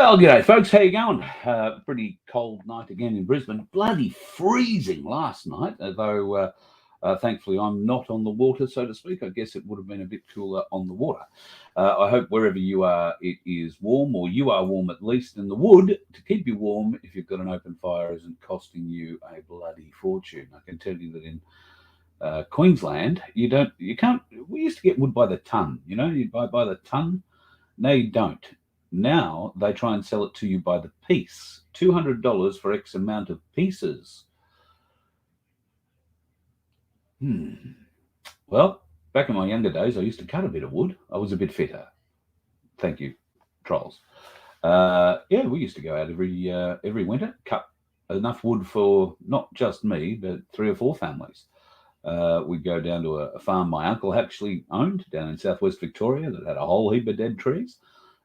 Well, g'day, folks. How you going? Pretty cold night again in Brisbane. Bloody freezing last night, although thankfully I'm not on the water, so to speak. I guess it would have been a bit cooler on the water. I hope wherever you are, it is warm, or you are warm at least. And the wood to keep you warm, if you've got an open fire, isn't costing you a bloody fortune. I can tell you that in Queensland, you can't. We used to get wood by the ton. You buy by the ton. No, you don't. Now they try and sell it to you by the piece. $200 for X amount of pieces. Well, back in my younger days, I used to cut a bit of wood. I was a bit fitter. Thank you, trolls. Yeah, we used to go out every winter, cut enough wood for not just me, but 3 or 4 families. We'd go down to a farm my uncle actually owned down in southwest Victoria that had a whole heap of dead trees.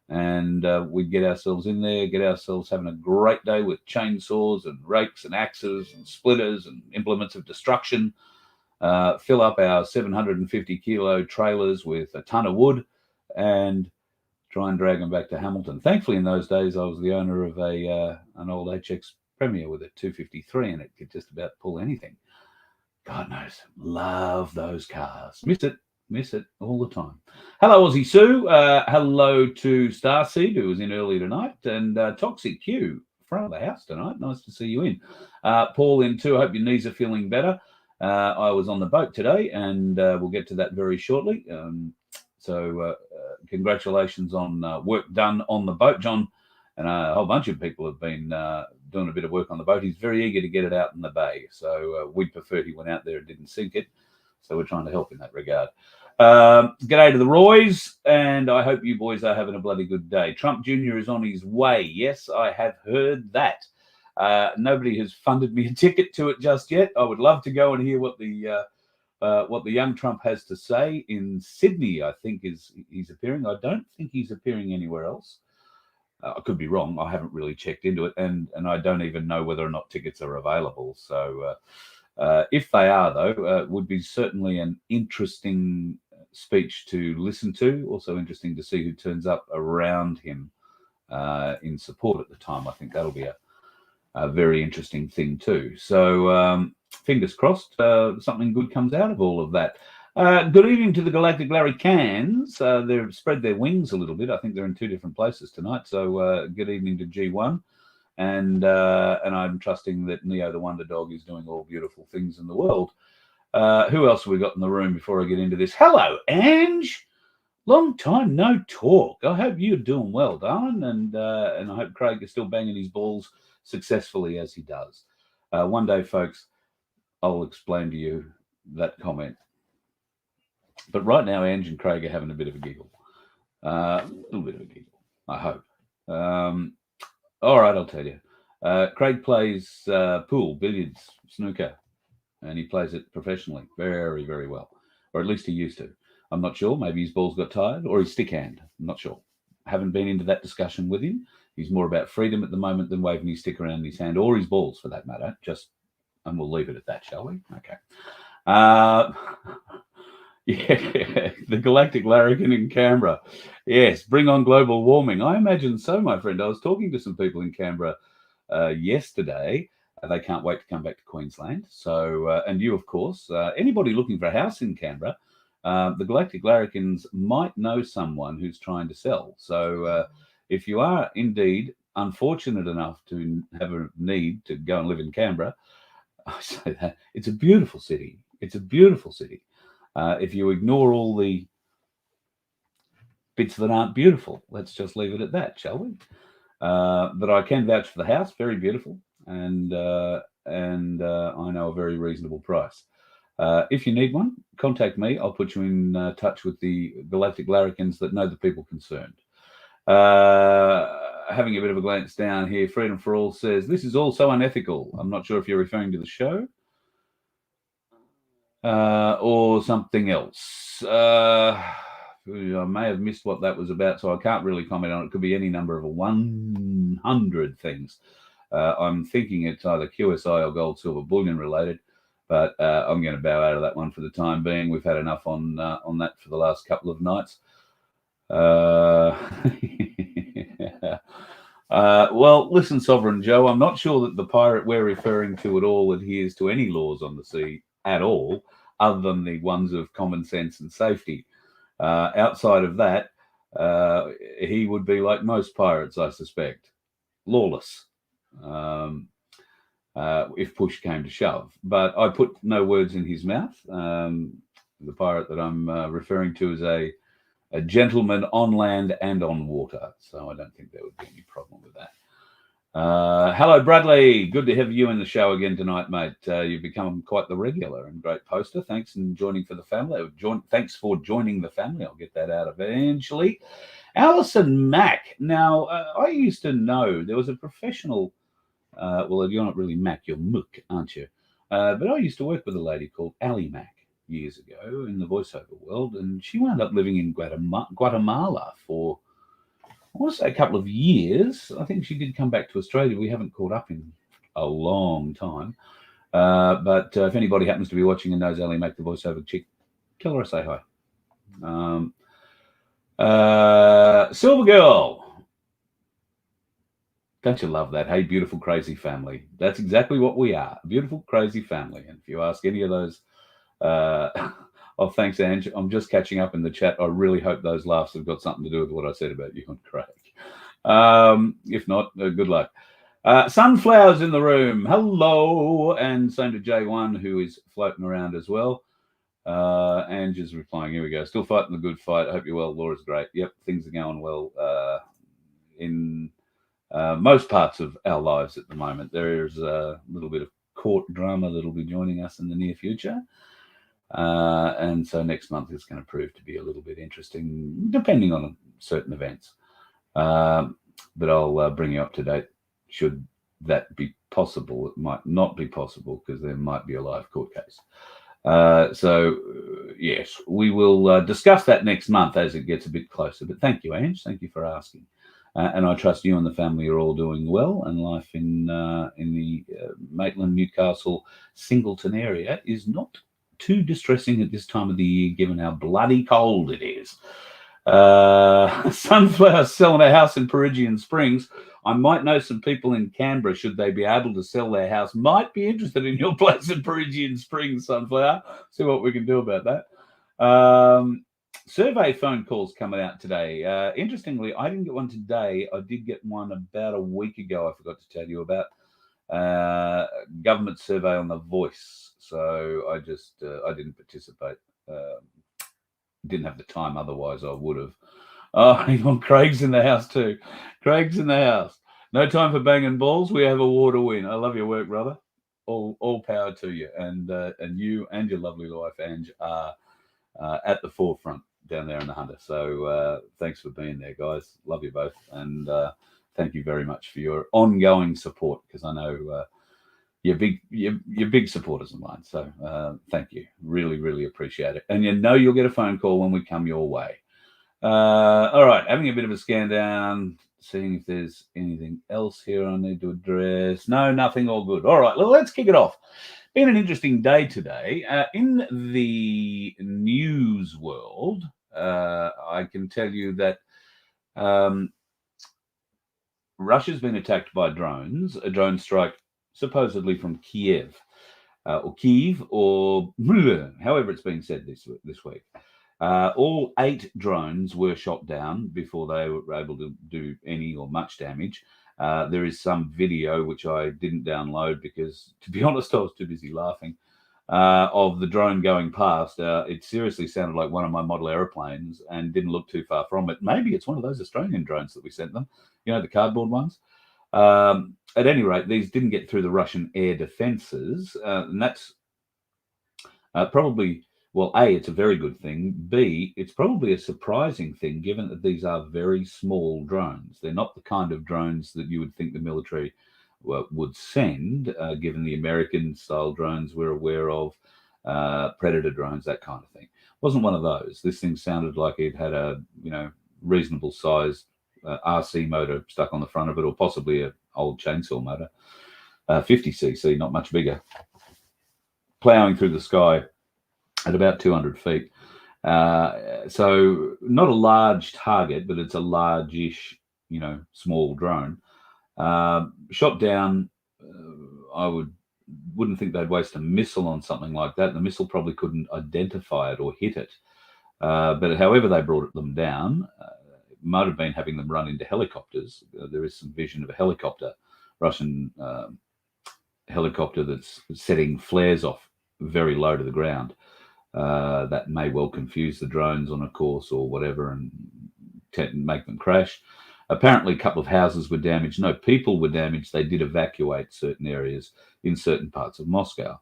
And we'd get ourselves in there, get ourselves having a great day with chainsaws and rakes and axes and splitters and implements of destruction, fill up our 750 kilo trailers with a ton of wood and try and drag them back to Hamilton. Thankfully, in those days, I was the owner of an old HX Premier with a 253 and it could just about pull anything. God knows, love those cars. Miss it all the time. Hello, Aussie Sue. Hello to Starseed, who was in early tonight, and Toxic Q from the house tonight. Nice to see you in. Paul in too. I hope your knees are feeling better. I was on the boat today, and we'll get to that very shortly. So congratulations on work done on the boat, John. And a whole bunch of people have been doing a bit of work on the boat. He's very eager to get it out in the bay. So we'd prefer he went out there and didn't sink it. So we're trying to help in that regard. G'day to the Roys, and I hope you boys are having a bloody good day. Trump Jr. is on his way. Yes, I have heard that. Nobody has funded me a ticket to it just yet. I would love to go and hear what the young Trump has to say in Sydney. I think he's appearing. I don't think he's appearing anywhere else. I could be wrong. I haven't really checked into it, and I don't even know whether or not tickets are available. So if they are, though, it would be certainly an interesting speech to listen to. Also interesting to see who turns up around him in support at the time. I think that'll be a very interesting thing too. So fingers crossed something good comes out of all of that. Good evening to the Galactic Larry Cans. They've spread their wings a little bit. I think they're in 2 different places tonight. So good evening to G1. And I'm trusting that Neo the Wonder Dog is doing all beautiful things in the world. Who else have we got in the room before I get into this? Hello, Ange. Long time no talk. I hope you're doing well, darling, and I hope Craig is still banging his balls successfully as he does. One day, folks, I'll explain to you that comment. But right now, Ange and Craig are having a bit of a giggle. A little bit of a giggle, I hope. All right, I'll tell you. Craig plays pool, billiards, snooker, and he plays it professionally very, very well. Or at least he used to. I'm not sure. Maybe his balls got tired or his stick hand. I'm not sure. Haven't been into that discussion with him. He's more about freedom at the moment than waving his stick around his hand or his balls for that matter. And we'll leave it at that, shall we? Okay. Yeah, the Galactic Larrikin in Canberra. Yes, bring on global warming. I imagine so, my friend. I was talking to some people in Canberra yesterday. They can't wait to come back to Queensland. So, and you, of course, anybody looking for a house in Canberra, the Galactic Larrikins might know someone who's trying to sell. So if you are indeed unfortunate enough to have a need to go and live in Canberra, I say that it's a beautiful city. It's a beautiful city. If you ignore all the bits that aren't beautiful, let's just leave it at that, shall we? But I can vouch for the house, very beautiful, and I know a very reasonable price. If you need one, contact me. I'll put you in touch with the Galactic Larrikins that know the people concerned. Having a bit of a glance down here, Freedom for All says, this is all so unethical. I'm not sure if you're referring to the show. Or something else. I may have missed what that was about, so I can't really comment on it. It could be any number of 100 things. I'm thinking it's either QSI or gold, silver, bullion related, but I'm going to bow out of that one for the time being. We've had enough on that for the last couple of nights. Well, listen, Sovereign Joe, I'm not sure that the pirate we're referring to at all adheres to any laws on the sea at all, other than the ones of common sense and safety. Outside of that, he would be like most pirates, I suspect, lawless, if push came to shove. But I put no words in his mouth. The pirate that I'm referring to is a gentleman on land and on water, so I don't think there would be any problem with that. Hello, Bradley. Good to have you in the show again tonight, mate. You've become quite the regular and great poster. Thanks for joining for the family. Thanks for joining the family. I'll get that out eventually. Alison Mack. Now, I used to know there was a professional. Well, you're not really Mac, you're Mook, aren't you? But I used to work with a lady called Ali Mack years ago in the voiceover world, and she wound up living in Guatemala for, I want to say, a couple of years. I think she did come back to Australia. We haven't caught up in a long time. But if anybody happens to be watching and knows Ali Mack, the voiceover chick, tell her I say hi. Silver Girl. Don't you love that? Hey, beautiful, crazy family. That's exactly what we are. A beautiful, crazy family. And if you ask any of those, oh, thanks, Ange. I'm just catching up in the chat. I really hope those laughs have got something to do with what I said about you and Craig. If not, good luck. Sunflowers in the room. Hello. And same to J1, who is floating around as well. Ange is replying. Here we go. Still fighting the good fight. I hope you're well. Laura's great. Yep, things are going well in most parts of our lives at the moment. There's a little bit of court drama that'll be joining us in the near future. And so next month is going to prove to be a little bit interesting, depending on certain events. But I'll bring you up to date should that be possible. It might not be possible because there might be a live court case. So yes, we will discuss that next month as it gets a bit closer. But thank you, Ange. Thank you for asking. And I trust you and the family are all doing well, and life in the Maitland, Newcastle, Singleton area is not too distressing at this time of the year, given how bloody cold it is. Sunflower selling a house in Peregian Springs. I might know some people in Canberra, should they be able to sell their house, might be interested in your place in Peregian Springs, Sunflower. See what we can do about that. Survey phone calls coming out today. Interestingly, I didn't get one today. I did get one about a week ago. I forgot to tell you about government survey on the voice. So I just I didn't participate. Didn't have the time. Otherwise, I would have. Oh, hang on. Craig's in the house too. Craig's in the house. No time for banging balls. We have a war to win. I love your work, brother. All power to you, and you and your lovely wife Ange are at the forefront down there in the Hunter. So thanks for being there, guys. Love you both, and thank you very much for your ongoing support, because I know you're big supporters of mine. So thank you. Really, really appreciate it. And you know you'll get a phone call when we come your way. All right, having a bit of a scan down, seeing if there's anything else here I need to address. No, nothing. All good. All right, well, let's kick it off. Been an interesting day today. In the news world, I can tell you that Russia's been attacked by drones, a drone strike supposedly from Kiev, or Kyiv, or however it's being said this week. All 8 drones were shot down before they were able to do any or much damage. There is some video which I didn't download because, to be honest, I was too busy laughing, of the drone going past. It seriously sounded like one of my model aeroplanes and didn't look too far from it. Maybe it's one of those Australian drones that we sent them, you know, the cardboard ones. At any rate, these didn't get through the Russian air defenses, and that's probably... Well, A, it's a very good thing. B, it's probably a surprising thing, given that these are very small drones. They're not the kind of drones that you would think the military would send, given the American-style drones we're aware of, Predator drones, that kind of thing. It wasn't one of those. This thing sounded like it had a reasonable-sized RC motor stuck on the front of it, or possibly an old chainsaw motor, 50cc, not much bigger, ploughing through the sky at about 200 feet. So not a large target, but it's a largish, small drone. Shot down. I wouldn't think they'd waste a missile on something like that. The missile probably couldn't identify it or hit it. But however they brought them down, it might have been having them run into helicopters. There is some vision of a helicopter, Russian helicopter that's setting flares off very low to the ground. That may well confuse the drones on a course or whatever and make them crash. Apparently, a couple of houses were damaged. No people were damaged. They did evacuate certain areas in certain parts of Moscow.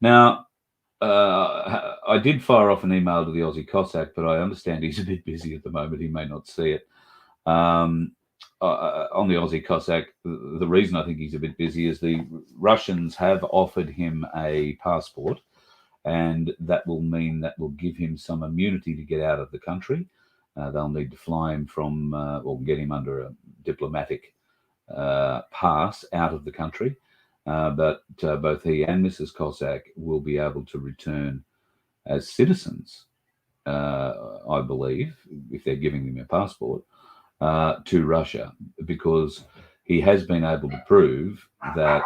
Now, I did fire off an email to the Aussie Cossack, but I understand he's a bit busy at the moment. He may not see it. On the Aussie Cossack, the reason I think he's a bit busy is the Russians have offered him a passport, and that will mean that will give him some immunity to get out of the country. They'll need to fly him from, or get him under a diplomatic pass out of the country. But both he and Mrs. Cossack will be able to return as citizens, I believe, if they're giving him a passport, to Russia, because he has been able to prove that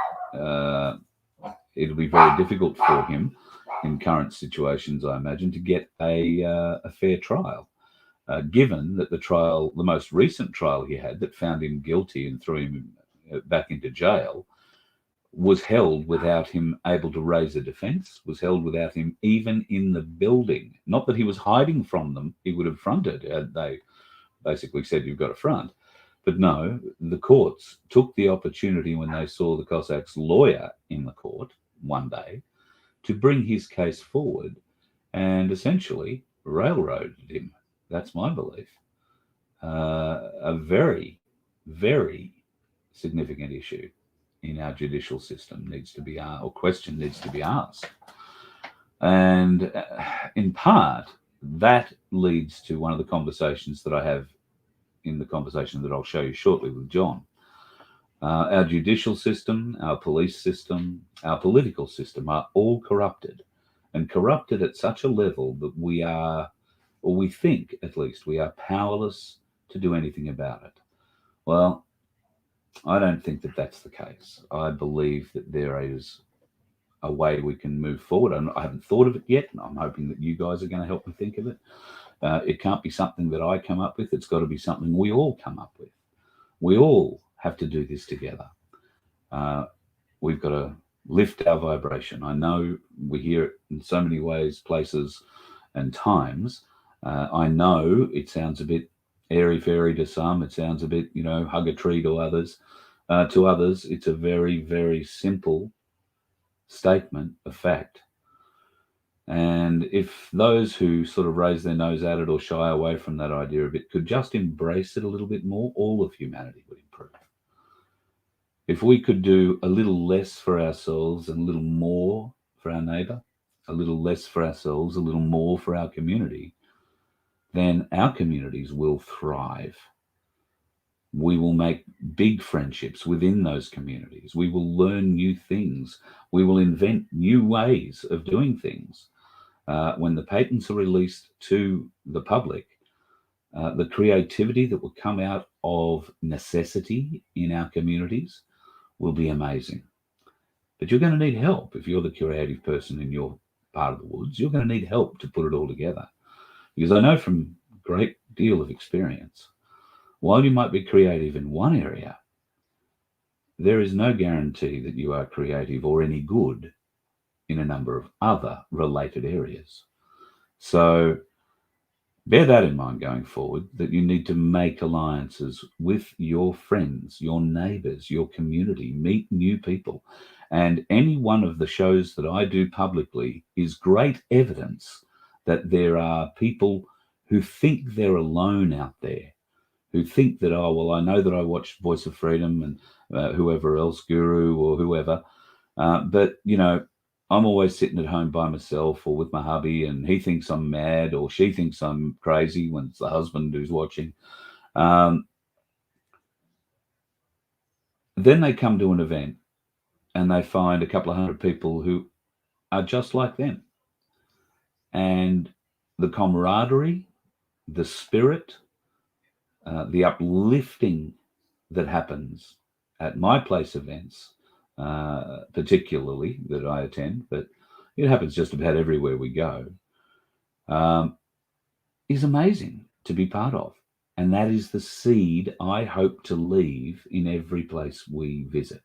it'll be very difficult for him in current situations, I imagine, to get a fair trial. Given that the most recent trial he had that found him guilty and threw him back into jail, was held without him able to raise a defence, was held without him even in the building. Not that he was hiding from them, he would have fronted. They basically said, you've got to front. But no, the courts took the opportunity when they saw the Cossack's lawyer in the court one day to bring his case forward and essentially railroaded him. That's my belief. A very, very significant issue in our judicial system needs to be asked. And in part, that leads to one of the conversations that I have in the conversation that I'll show you shortly with John. Our judicial system, our police system, our political system are all corrupted, and corrupted at such a level that we are, or we think at least, we are powerless to do anything about it. Well, I don't think that that's the case. I believe that there is a way we can move forward. I haven't thought of it yet, and I'm hoping that you guys are going to help me think of it. It can't be something that I come up with. It's got to be something we all come up with. We all have to do this together. We've got to lift our vibration. I know we hear it in so many ways, places, and times. I know it sounds a bit airy-fairy to some. It sounds a bit, hug a tree to others. To others, it's a very, very simple statement of fact. And if those who sort of raise their nose at it or shy away from that idea a bit could just embrace it a little bit more, all of humanity would improve. If we could do a little less for ourselves and a little more for our neighbour, a little less for ourselves, a little more for our community, then our communities will thrive. We will make big friendships within those communities. We will learn new things. We will invent new ways of doing things. When the patents are released to the public, the creativity that will come out of necessity in our communities will be amazing. But you're going to need help. If you're the creative person in your part of the woods, you're going to need help to put it all together. Because I know from a great deal of experience, while you might be creative in one area, there is no guarantee that you are creative or any good in a number of other related areas. So bear that in mind going forward, that you need to make alliances with your friends, your neighbours, your community, meet new people. And any one of the shows that I do publicly is great evidence that there are people who think they're alone out there, who think that, oh, well, I know that I watch Voice of Freedom and whoever else, Guru or whoever, but, I'm always sitting at home by myself or with my hubby, and he thinks I'm mad or she thinks I'm crazy when it's the husband who's watching. Then they come to an event and they find a couple of hundred people who are just like them. And the camaraderie, the spirit, the uplifting that happens at my place events, particularly that I attend, but it happens just about everywhere we go, is amazing to be part of. And that is the seed I hope to leave in every place we visit.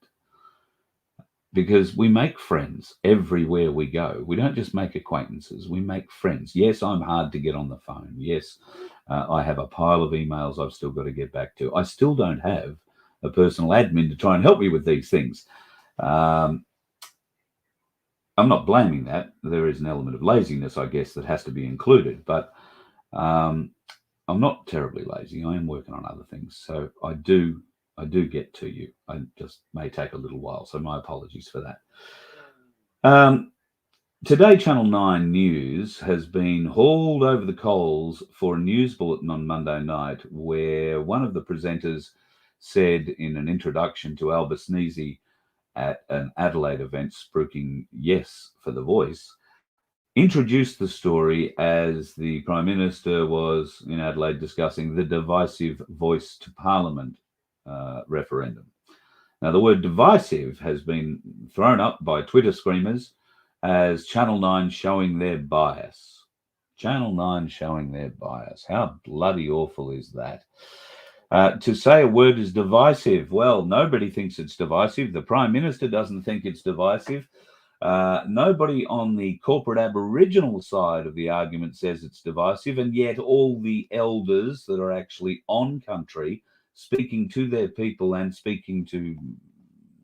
Because we make friends everywhere we go. We don't just make acquaintances, we make friends. Yes, I'm hard to get on the phone. Yes, I have a pile of emails I've still got to get back to. I still don't have a personal admin to try and help me with these things. I'm not blaming that. There is an element of laziness, I guess, that has to be included. But I'm not terribly lazy. I am working on other things. So I do get to you. I just may take a little while. So my apologies for that. Today, Channel 9 News has been hauled over the coals for a news bulletin on Monday night where one of the presenters said in an introduction to Alba Sneezy at an Adelaide event, spruiking yes for the voice, introduced the story as the Prime Minister was in Adelaide discussing the divisive voice to Parliament referendum. Now, the word divisive has been thrown up by Twitter screamers as Channel 9 showing their bias. Channel 9 showing their bias. How bloody awful is that? To say a word is divisive, well, nobody thinks it's divisive. The Prime Minister doesn't think it's divisive. Nobody on the corporate Aboriginal side of the argument says it's divisive, and yet all the elders that are actually on country speaking to their people and speaking to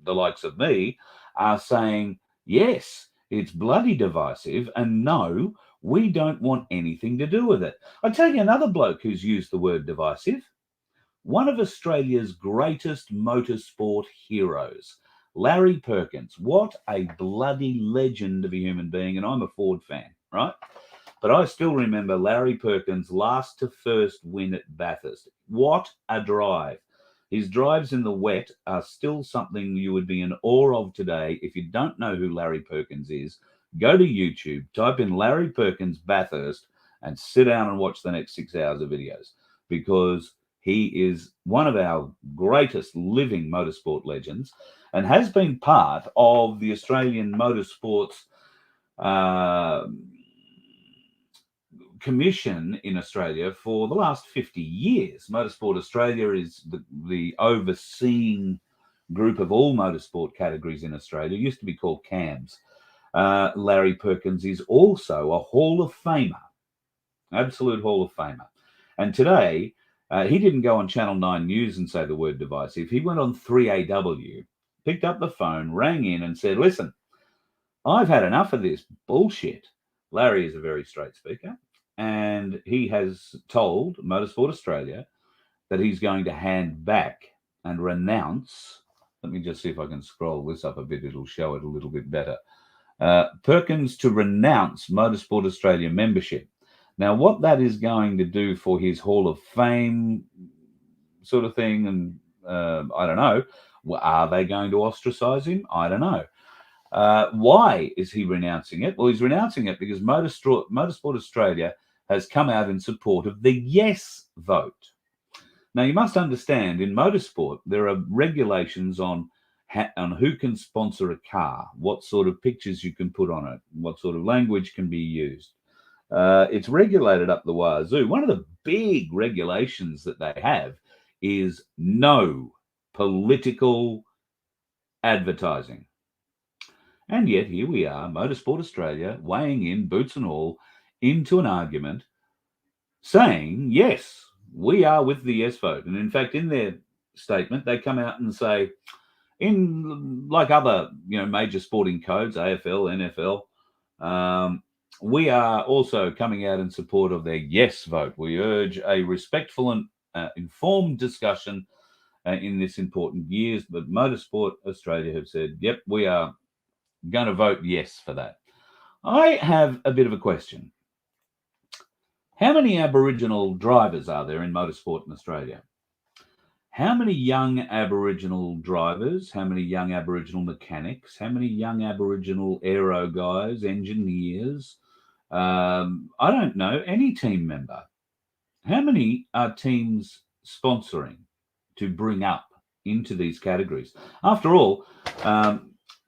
the likes of me are saying, yes, it's bloody divisive, and no, we don't want anything to do with it. I'll tell you another bloke who's used the word divisive. One of Australia's greatest motorsport heroes, Larry Perkins. What a bloody legend of a human being, and I'm a Ford fan, right? But I still remember Larry Perkins' last to first win at Bathurst. What a drive. His drives in the wet are still something you would be in awe of today. If you don't know who Larry Perkins is, go to YouTube, type in Larry Perkins Bathurst, and sit down and watch the next 6 hours of videos, because he is one of our greatest living motorsport legends and has been part of the Australian motorsports commission in Australia for the last 50 years. Motorsport Australia is the overseeing group of all motorsport categories in Australia. It used to be called CAMS. Larry Perkins is also a Hall of Famer, absolute Hall of Famer. And today, he didn't go on Channel 9 News and say the word divisive. He went on 3AW, picked up the phone, rang in and said, listen, I've had enough of this bullshit. Larry is a very straight speaker, and he has told Motorsport Australia that he's going to hand back and renounce. Let me just see if I can scroll this up a bit. It'll show it a little bit better. Perkins to renounce Motorsport Australia membership. Now, what that is going to do for his Hall of Fame sort of thing, and I don't know. Are they going to ostracize him? I don't know. Why is he renouncing it? Well, he's renouncing it because Motorsport Australia has come out in support of the yes vote. Now, you must understand, in motorsport, there are regulations on who can sponsor a car, what sort of pictures you can put on it, what sort of language can be used. It's regulated up the wazoo. One of the big regulations that they have is no political advertising. And yet here we are, Motorsport Australia, weighing in, boots and all, into an argument saying, yes, we are with the yes vote. And in fact, in their statement, they come out and say, in like other major sporting codes, AFL, NFL, we are also coming out in support of their yes vote. We urge a respectful and informed discussion in this important years. But Motorsport Australia have said, yep, we are going to vote yes for that. I have a bit of a question. How many Aboriginal drivers are there in motorsport in Australia? How many young Aboriginal drivers? How many young Aboriginal mechanics? How many young Aboriginal aero guys, engineers? I don't know, any team member. How many are teams sponsoring to bring up into these categories. After all, V8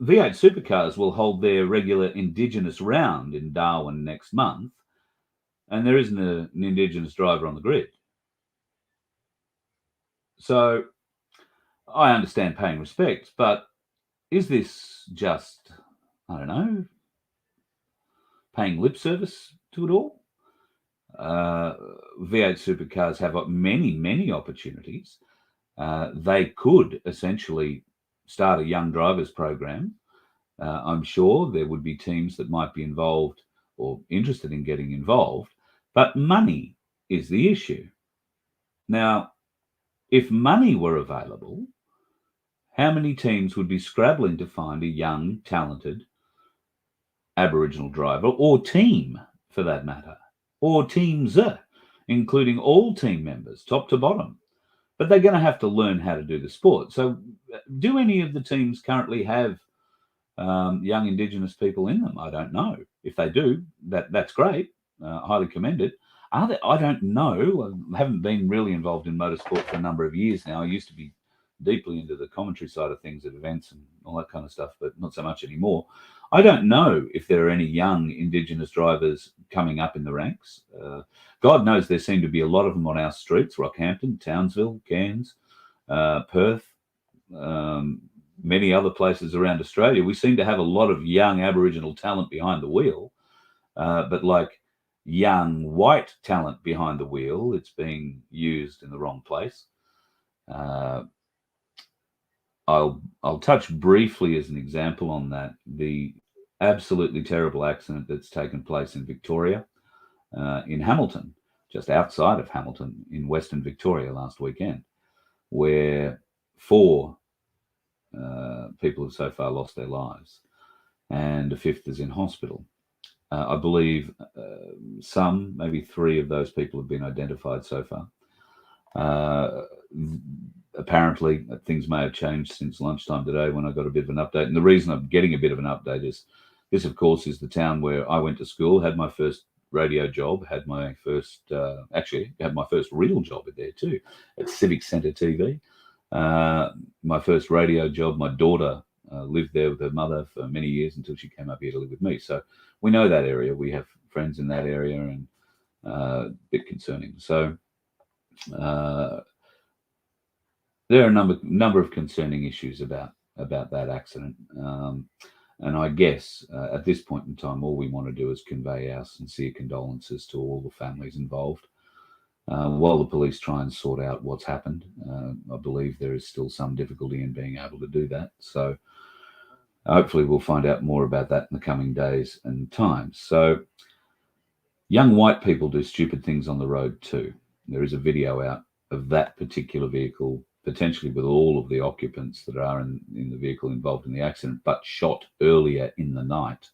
supercars will hold their regular Indigenous round in Darwin next month, and there isn't an Indigenous driver on the grid. So I understand paying respect, but is this just, I don't know, paying lip service to it all? V8 supercars have many opportunities. They could essentially start a young drivers program. I'm sure there would be teams that might be involved or interested in getting involved, but money is the issue. Now, if money were available, how many teams would be scrabbling to find a young, talented Aboriginal driver, or team for that matter, or teams, including all team members, top to bottom? But they're going to have to learn how to do the sport. So do any of the teams currently have young Indigenous people in them? I don't know. If they do, that's great. Highly commended. Are there? I don't know. I haven't been really involved in motorsport for a number of years now. I used to be deeply into the commentary side of things at events and all that kind of stuff, but not so much anymore. I don't know if there are any young Indigenous drivers coming up in the ranks. God knows there seem to be a lot of them on our streets: Rockhampton, Townsville, Cairns, Perth, many other places around Australia. We seem to have a lot of young Aboriginal talent behind the wheel, but like young white talent behind the wheel, it's being used in the wrong place. I'll touch briefly as an example on that, the absolutely terrible accident that's taken place in Victoria, in Hamilton, just outside of Hamilton in Western Victoria last weekend, where 4 people have so far lost their lives and a 5th is in hospital. I believe maybe 3 of those people have been identified so far. Apparently, things may have changed since lunchtime today when I got a bit of an update. And the reason I'm getting a bit of an update is this, of course, is the town where I went to school, had my first radio job, had my first real job there too, at Civic Centre TV. My first radio job, my daughter lived there with her mother for many years until she came up here to live with me. So we know that area. We have friends in that area, and a bit concerning. So there are a number of concerning issues about that accident. And I guess at this point in time, all we want to do is convey our sincere condolences to all the families involved. While the police try and sort out what's happened, I believe there is still some difficulty in being able to do that. So hopefully we'll find out more about that in the coming days and times. So young white people do stupid things on the road too. There is a video out of that particular vehicle, potentially with all of the occupants that are in the vehicle involved in the accident, but shot earlier in the night,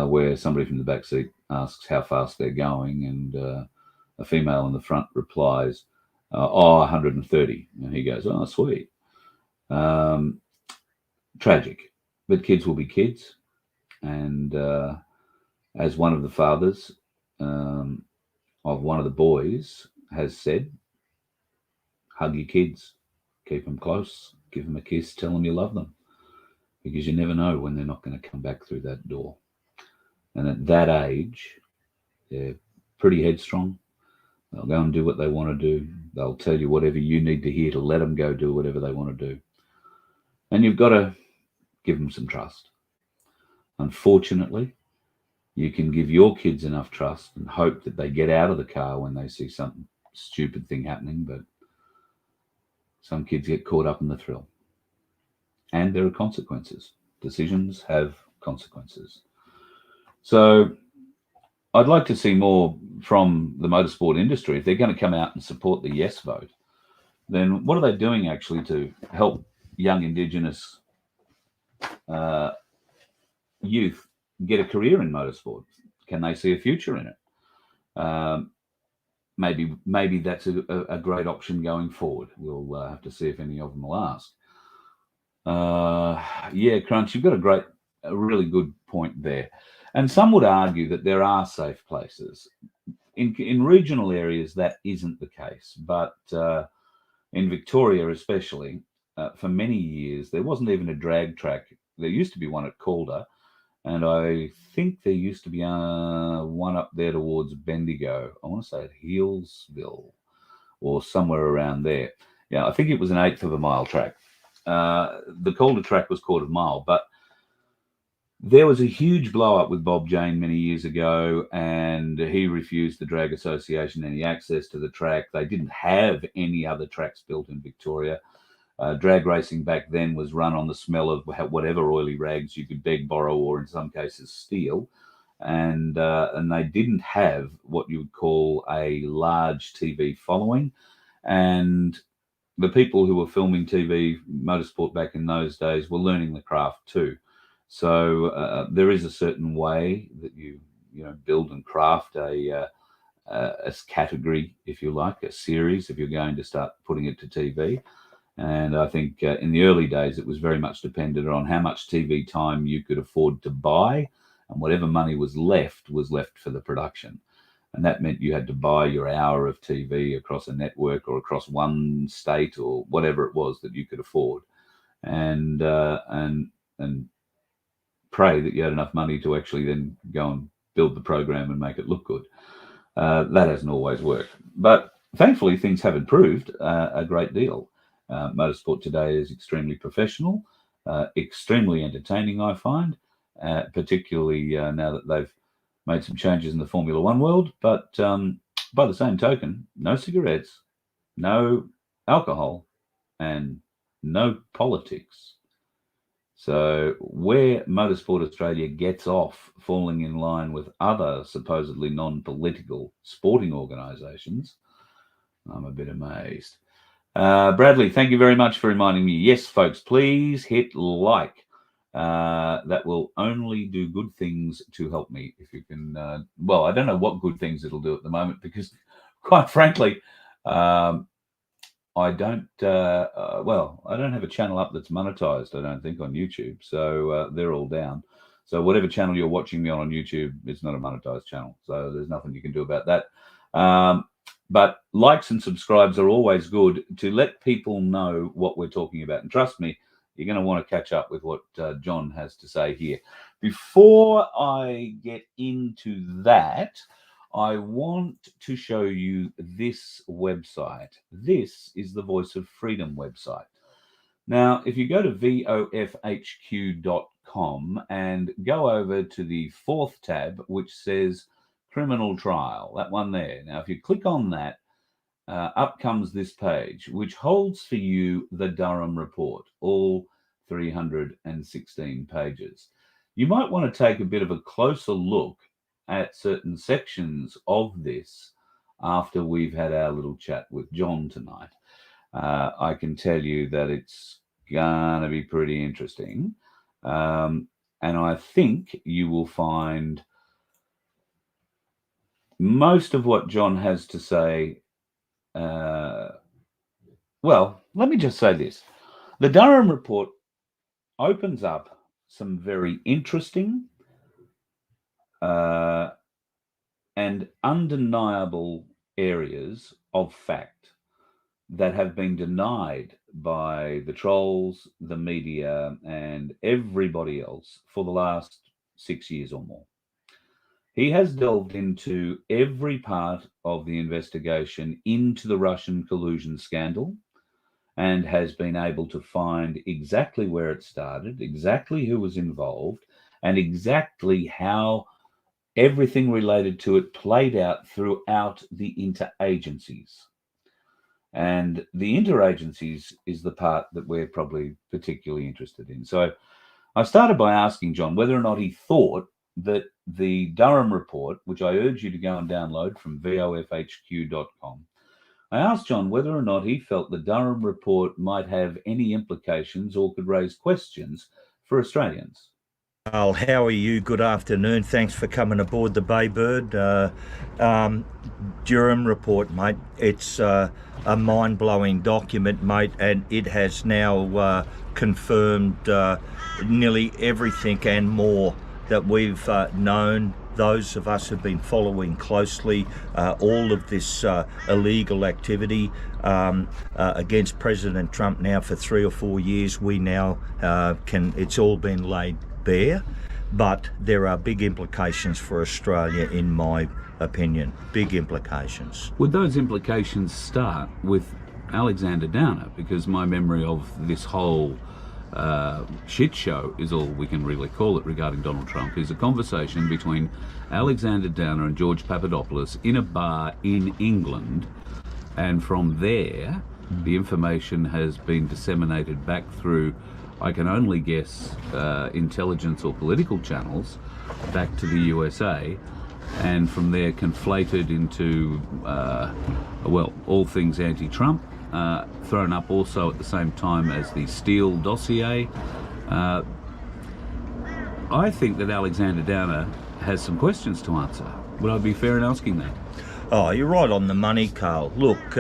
where somebody from the back seat asks how fast they're going, and a female in the front replies, 130. And he goes, oh, sweet. Tragic. But kids will be kids. And as one of the fathers of one of the boys has said, hug your kids, keep them close, give them a kiss, tell them you love them, because you never know when they're not going to come back through that door. And at that age, they're pretty headstrong. They'll go and do what they want to do. They'll tell you whatever you need to hear to let them go do whatever they want to do. And you've got to give them some trust. Unfortunately, you can give your kids enough trust and hope that they get out of the car when they see some stupid thing happening, but some kids get caught up in the thrill. And there are consequences. Decisions have consequences. So I'd like to see more from the motorsport industry. If they're going to come out and support the yes vote, then what are they doing actually to help young Indigenous youth get a career in motorsport? Can they see a future in it? Maybe that's a great option going forward. We'll have to see if any of them will ask. Yeah, Crunch, you've got a really good point there. And some would argue that there are safe places. In regional areas, that isn't the case. But in Victoria especially, for many years, there wasn't even a drag track. There used to be one at Calder, and I think there used to be one up there towards Bendigo. I want to say at Healesville or somewhere around there. Yeah, I think it was an eighth of a mile track. The Calder track was quarter mile, but there was a huge blow up with Bob Jane many years ago, and he refused the Drag Association any access to the track. They didn't have any other tracks built in Victoria. Drag racing back then was run on the smell of whatever oily rags you could beg, borrow, or in some cases steal. And they didn't have what you would call a large TV following. And the people who were filming TV motorsport back in those days were learning the craft too. So there is a certain way that you build and craft a category, if you like, a series, if you're going to start putting it to TV. And I think in the early days, it was very much dependent on how much TV time you could afford to buy, and whatever money was left for the production. And that meant you had to buy your hour of TV across a network or across one state or whatever it was that you could afford, and pray that you had enough money to actually then go and build the program and make it look good. That hasn't always worked, but thankfully things have improved a great deal. Motorsport today is extremely professional, extremely entertaining, I find, particularly now that they've made some changes in the Formula One world. But by the same token, no cigarettes, no alcohol, and no politics. So where Motorsport Australia gets off falling in line with other supposedly non-political sporting organisations, I'm a bit amazed. Bradley, thank you very much for reminding me. Yes, folks, please hit like. That will only do good things to help me. If you can, well, I don't know what good things it'll do at the moment, because quite frankly, I don't have a channel up that's monetized, I don't think, on YouTube. So they're all down. So whatever channel you're watching me on YouTube, it's not a monetized channel. So there's nothing you can do about that. But likes and subscribes are always good to let people know what we're talking about. And trust me, you're going to want to catch up with what John has to say here. Before I get into that, I want to show you this website. This is the Voice of Freedom website. Now, if you go to vofhq.com and go over to the fourth tab, which says Criminal Trial, that one there. Now, if you click on that, up comes this page, which holds for you the Durham Report, all 316 pages. You might want to take a bit of a closer look at certain sections of this after we've had our little chat with John tonight. I can tell you that it's going to be pretty interesting. And I think you will find most of what John has to say. Well, let me just say this. The Durham Report opens up some very interesting and undeniable areas of fact that have been denied by the trolls, the media, and everybody else for the last 6 years or more. He has delved into every part of the investigation into the Russian collusion scandal and has been able to find exactly where it started, exactly who was involved, and exactly how everything related to it played out throughout the interagencies. And the interagencies is the part that we're probably particularly interested in. So I started by asking John whether or not he thought that the Durham Report, which I urge you to go and download from vofhq.com, I asked John whether or not he felt the Durham Report might have any implications or could raise questions for Australians. Well, how are you? Good afternoon. Thanks for coming aboard the Baybird. Durham Report, mate. It's a mind-blowing document, mate, and it has now confirmed nearly everything and more that we've known those of us who've been following closely all of this illegal activity against President Trump now for 3 or 4 years, we now it's all been laid bare. But there are big implications for Australia, in my opinion. Big implications. Would those implications start with Alexander Downer? Because my memory of this whole shit show, is all we can really call it, regarding Donald Trump, is a conversation between Alexander Downer and George Papadopoulos in a bar in England, and from there the information has been disseminated back through, I can only guess, intelligence or political channels back to the USA, and from there conflated into all things anti-Trump, thrown up also at the same time as the Steele dossier. I think that Alexander Downer has some questions to answer. Would I be fair in asking that? Oh, you're right on the money, Carl. Look,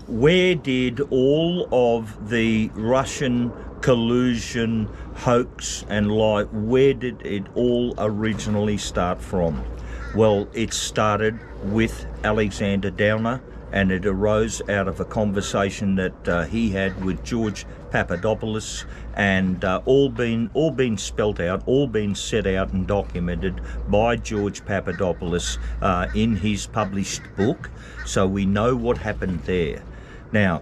where did all of the Russian collusion, hoax and lie, where did it all originally start from? Well, it started with Alexander Downer, and it arose out of a conversation that he had with George Papadopoulos, and all been spelt out, all been set out and documented by George Papadopoulos in his published book. So we know what happened there. Now,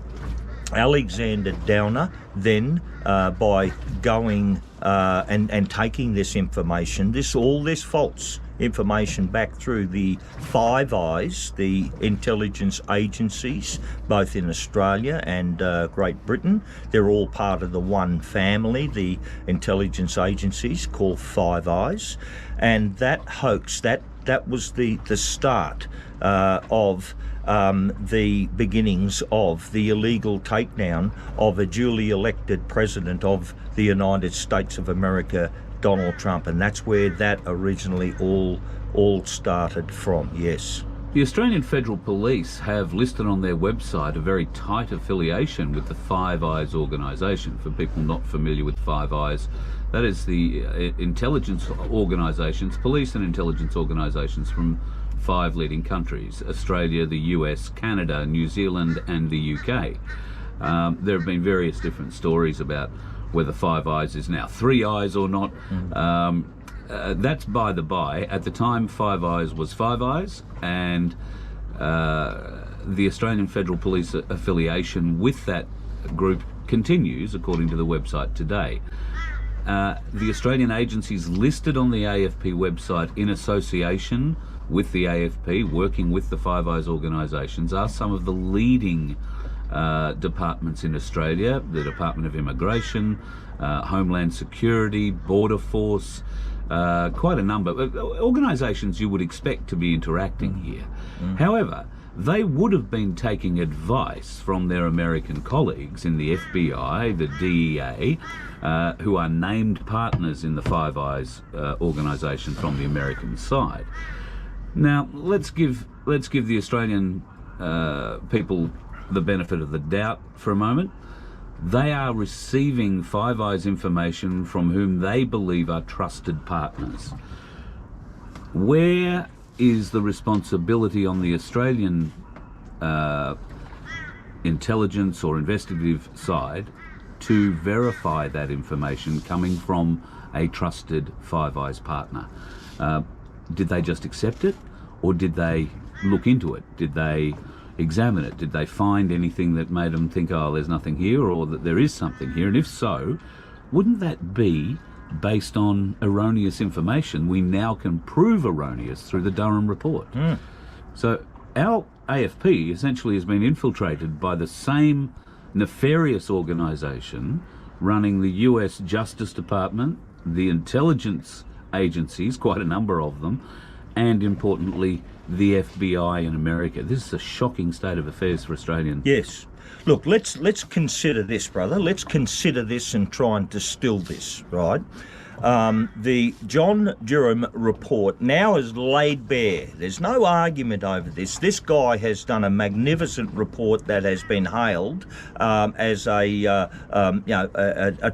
Alexander Downer then, by going and taking this information, all this false information back through the Five Eyes, the intelligence agencies, both in Australia and Great Britain. They're all part of the one family, the intelligence agencies called Five Eyes. And that hoax, that was the start of the beginnings of the illegal takedown of a duly elected president of the United States of America, Donald Trump, and that's where that originally all started from, yes. The Australian Federal Police have listed on their website a very tight affiliation with the Five Eyes organisation. For people not familiar with Five Eyes, that is the intelligence organisations, police and intelligence organisations from 5 leading countries: Australia, the US, Canada, New Zealand and the UK. There have been various different stories about whether Five Eyes is now 3 Eyes or not. That's by the by. At the time, Five Eyes was Five Eyes, and the Australian Federal Police affiliation with that group continues, according to the website today. The Australian agencies listed on the AFP website in association with the AFP, working with the Five Eyes organisations, are some of the leading departments in Australia: the Department of Immigration, Homeland Security, Border Force, quite a number of organisations you would expect to be interacting here. However, they would have been taking advice from their American colleagues in the FBI, the DEA, who are named partners in the Five Eyes organisation from the American side. Now, let's give the Australian people the benefit of the doubt for a moment. They are receiving Five Eyes information from whom they believe are trusted partners. Where is the responsibility on the Australian intelligence or investigative side to verify that information coming from a trusted Five Eyes partner? Did they just accept it, or did they look into it? Did they examine it? Did they find anything that made them think, oh, there's nothing here, or that there is something here? And if so, wouldn't that be based on erroneous information we now can prove erroneous through the Durham Report? So our AFP essentially has been infiltrated by the same nefarious organisation running the US Justice Department, the intelligence agencies, quite a number of them, and importantly, the FBI in America. This is a shocking state of affairs for Australians. Yes. Look, let's consider this, brother. Let's consider this and try and distill this, right? the John Durham Report now is laid bare. There's no argument over this. This guy has done a magnificent report that has been hailed as a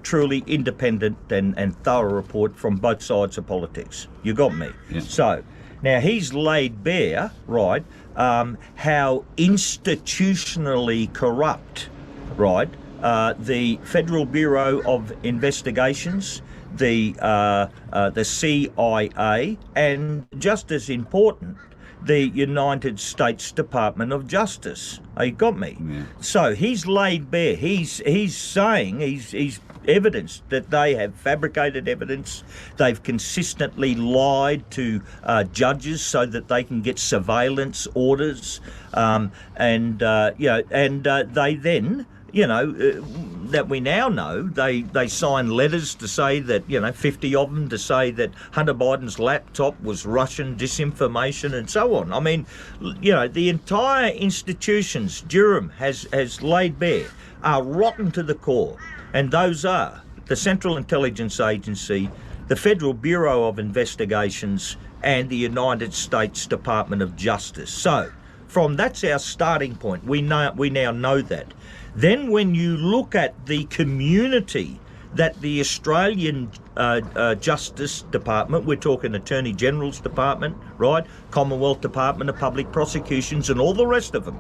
truly independent and thorough report from both sides of politics. You got me? Yeah. So now he's laid bare, right, how institutionally corrupt, right, the Federal Bureau of Investigations, the CIA, and just as important, the United States Department of Justice. You got me? Yeah. So he's laid bare. He's saying he's evidence that they have fabricated evidence. They've consistently lied to judges so that they can get surveillance orders, and they then, that we now know, they signed letters to say that, 50 of them to say that Hunter Biden's laptop was Russian disinformation and so on. I mean, the entire institutions Durham has laid bare are rotten to the core, and those are the Central Intelligence Agency, the Federal Bureau of Investigations, and the United States Department of Justice. So, that's our starting point. We now know that. Then when you look at the community that the Australian Justice Department, we're talking Attorney General's Department, right, Commonwealth Department of Public Prosecutions and all the rest of them,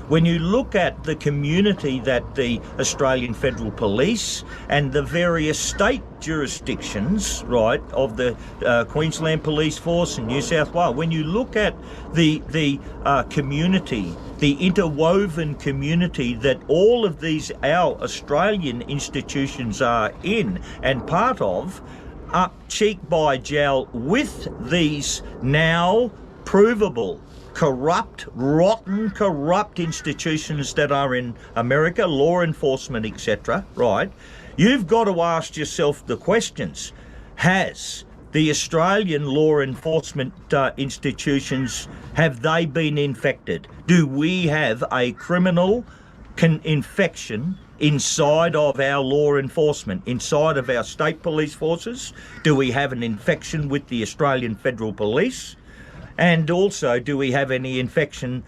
when you look at the community that the Australian Federal Police and the various state jurisdictions, right, of the Queensland Police Force and New South Wales, when you look at the community, the interwoven community that all of these our Australian institutions are in and part of, up cheek by jowl with these now provable rotten, corrupt institutions that are in America, law enforcement, etc., right? You've got to ask yourself the questions. Has the Australian law enforcement institutions, have they been infected? Do we have a criminal infection inside of our law enforcement, inside of our state police forces? Do we have an infection with the Australian Federal Police? And also, do we have any infection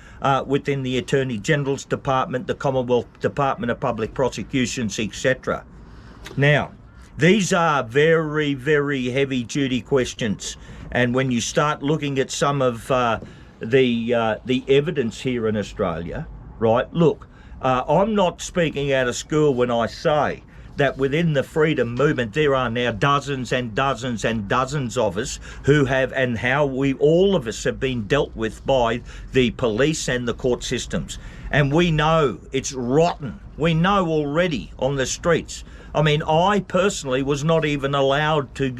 within the Attorney General's Department, the Commonwealth Department of Public Prosecutions, etc.? Now, these are very, very heavy-duty questions. And when you start looking at some of the evidence here in Australia, right, look, I'm not speaking out of school when I say that within the freedom movement there are now dozens and dozens and dozens of us who have, and how all of us have been dealt with by the police and the court systems. And we know it's rotten. We know already on the streets. I mean, I personally was not even allowed to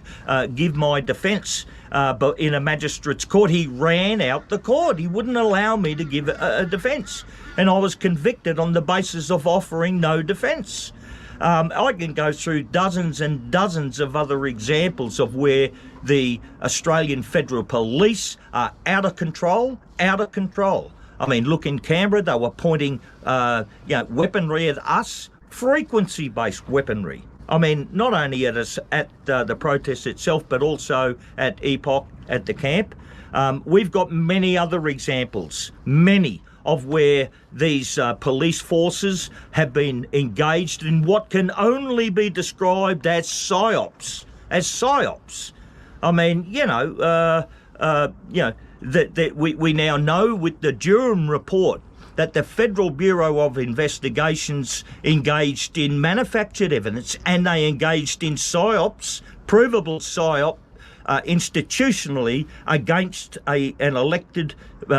give my defence but in a magistrate's court. He ran out the court. He wouldn't allow me to give a defence. And I was convicted on the basis of offering no defence. I can go through dozens and dozens of other examples of where the Australian Federal Police are out of control. I mean, look, in Canberra, they were pointing weaponry at us, frequency-based weaponry. I mean, not only at us at the protest itself, but also at Epoch, at the camp. We've got many other examples, of where these police forces have been engaged in what can only be described as psyops. I mean, that we now know with the Durham Report that the Federal Bureau of Investigations engaged in manufactured evidence, and they engaged in psyops, provable psyop, institutionally against an elected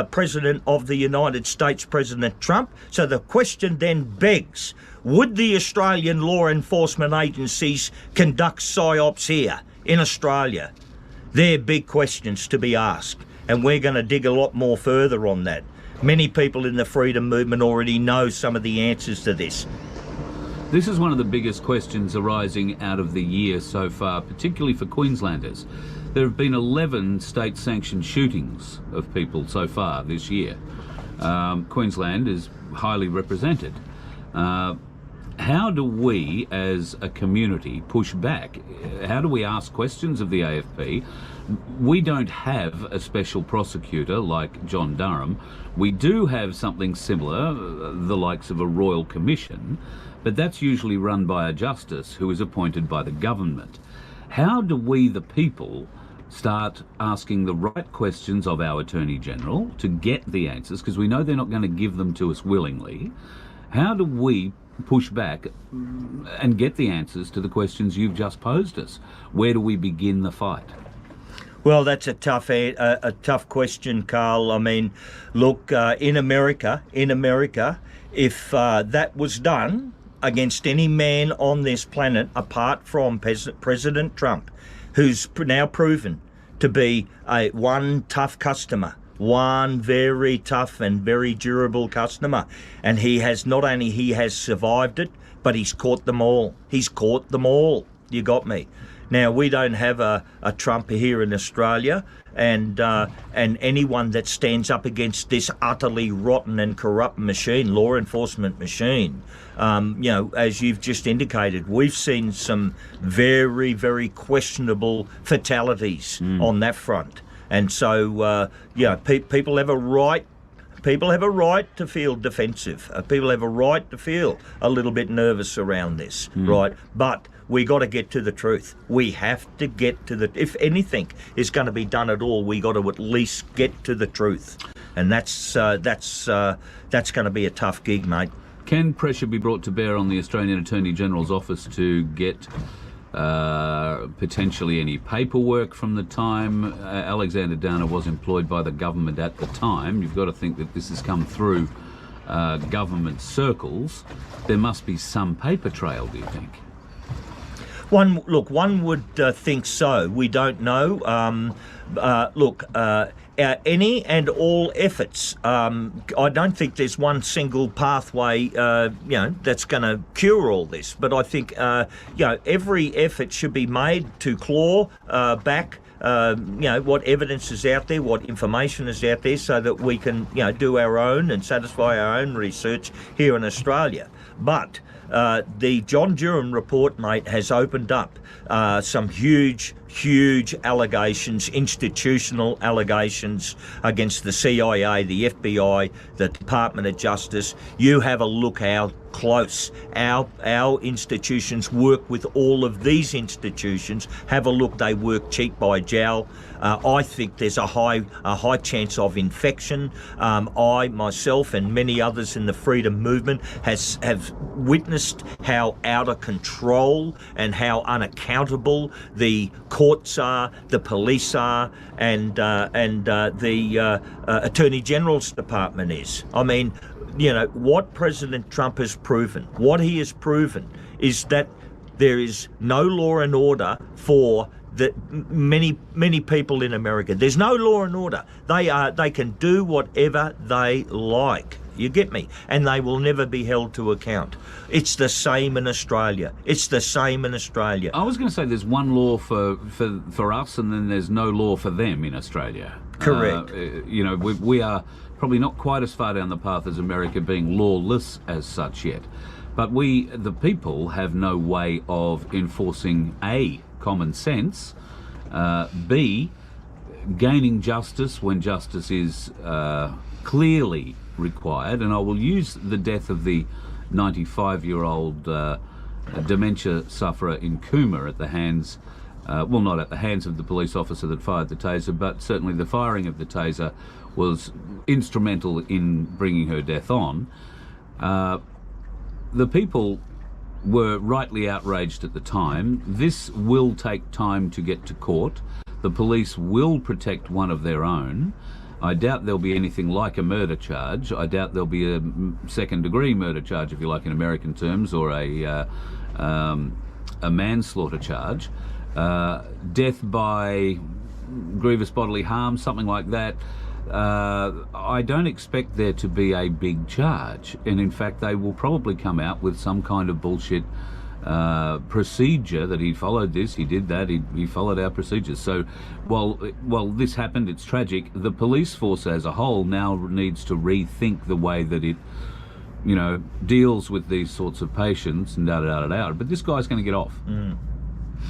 President of the United States, President Trump. So the question then begs, would the Australian law enforcement agencies conduct psyops here in Australia? They're big questions to be asked, and we're going to dig a lot more further on that. Many people in the freedom movement already know some of the answers to this. This is one of the biggest questions arising out of the year so far, particularly for Queenslanders. There have been 11 state-sanctioned shootings of people so far this year. Queensland is highly represented. How do we as a community push back? How do we ask questions of the AFP? We don't have a special prosecutor like John Durham. We do have something similar, the likes of a royal commission, but that's usually run by a justice who is appointed by the government. How do we, the people, start asking the right questions of our Attorney General to get the answers, because we know they're not going to give them to us willingly? How do we push back and get the answers to the questions you've just posed us? Where do we begin the fight? Well, that's a tough question, Carl. I mean, look, in America, if that was done against any man on this planet apart from President Trump, who's now proven to be one tough customer, one very tough and very durable customer, and he has survived it, but he's caught them all. He's caught them all. You got me. Now, we don't have a Trump here in Australia, and anyone that stands up against this utterly rotten and corrupt machine, law enforcement machine, as you've just indicated, we've seen some very, very questionable fatalities on that front. And so, people have a right. People have a right to feel defensive. People have a right to feel a little bit nervous around this, right? But we got to get to the truth. We have to get to if anything is going to be done at all, we got to at least get to the truth, and that's going to be a tough gig, mate. Can pressure be brought to bear on the Australian Attorney General's office to get potentially any paperwork from the time Alexander Downer was employed by the government at the time? You've got to think that this has come through government circles. There must be some paper trail, do you think? One would think so. We don't know. Any and all efforts. I don't think there's one single pathway, that's going to cure all this. But I think, every effort should be made to claw back, what evidence is out there, what information is out there, so that we can, do our own and satisfy our own research here in Australia. But the John Durham report, mate, has opened up some huge allegations, institutional allegations against the CIA, the FBI, the Department of Justice. You have a look how close our institutions work with all of these institutions. Have a look, they work cheek by jowl. I think there's a high chance of infection. I myself and many others in the freedom movement have witnessed how out of control and how unaccountable the courts are, the police are, and the Attorney General's department is. I mean, what President Trump has proven, what he has proven, is that there is no law and order for the many people in America. There's no law and order. They can do whatever they like. You get me? And they will never be held to account. It's the same in Australia. It's the same in Australia. I was going to say there's one law for us, and then there's no law for them in Australia. Correct. We are probably not quite as far down the path as America, being lawless as such yet. But we, the people, have no way of enforcing A, common sense, B, gaining justice when justice is clearly required. And I will use the death of the 95-year-old dementia sufferer in Cooma at the hands, not at the hands of the police officer that fired the taser, but certainly the firing of the taser was instrumental in bringing her death on. The people were rightly outraged at the time. This will take time to get to court. The police will protect one of their own. I doubt there'll be anything like a murder charge. I doubt there'll be a second-degree murder charge, if you like, in American terms, or a manslaughter charge. Death by grievous bodily harm, something like that. I don't expect there to be a big charge, and in fact they will probably come out with some kind of bullshit procedure that he followed this, he did that, he followed our procedures. So while this happened, it's tragic. The police force as a whole now needs to rethink the way that it you know, deals with these sorts of patients and da-da-da-da-da, but this guy's going to get off.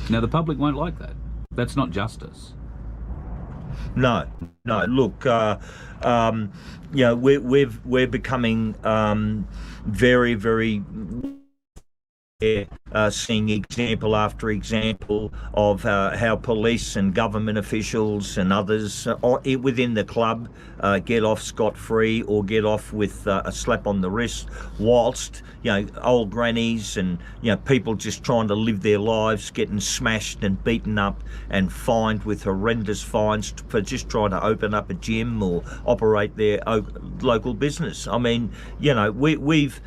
Now, the public won't like that. That's not justice. No. Look, you know, we're becoming very, very seeing example after example of how police and government officials and others within the club get off scot-free or get off with a slap on the wrist, whilst, you know, old grannies and, you know, people just trying to live their lives getting smashed and beaten up and fined with horrendous fines for just trying to open up a gym or operate their local business. I mean, you know, we've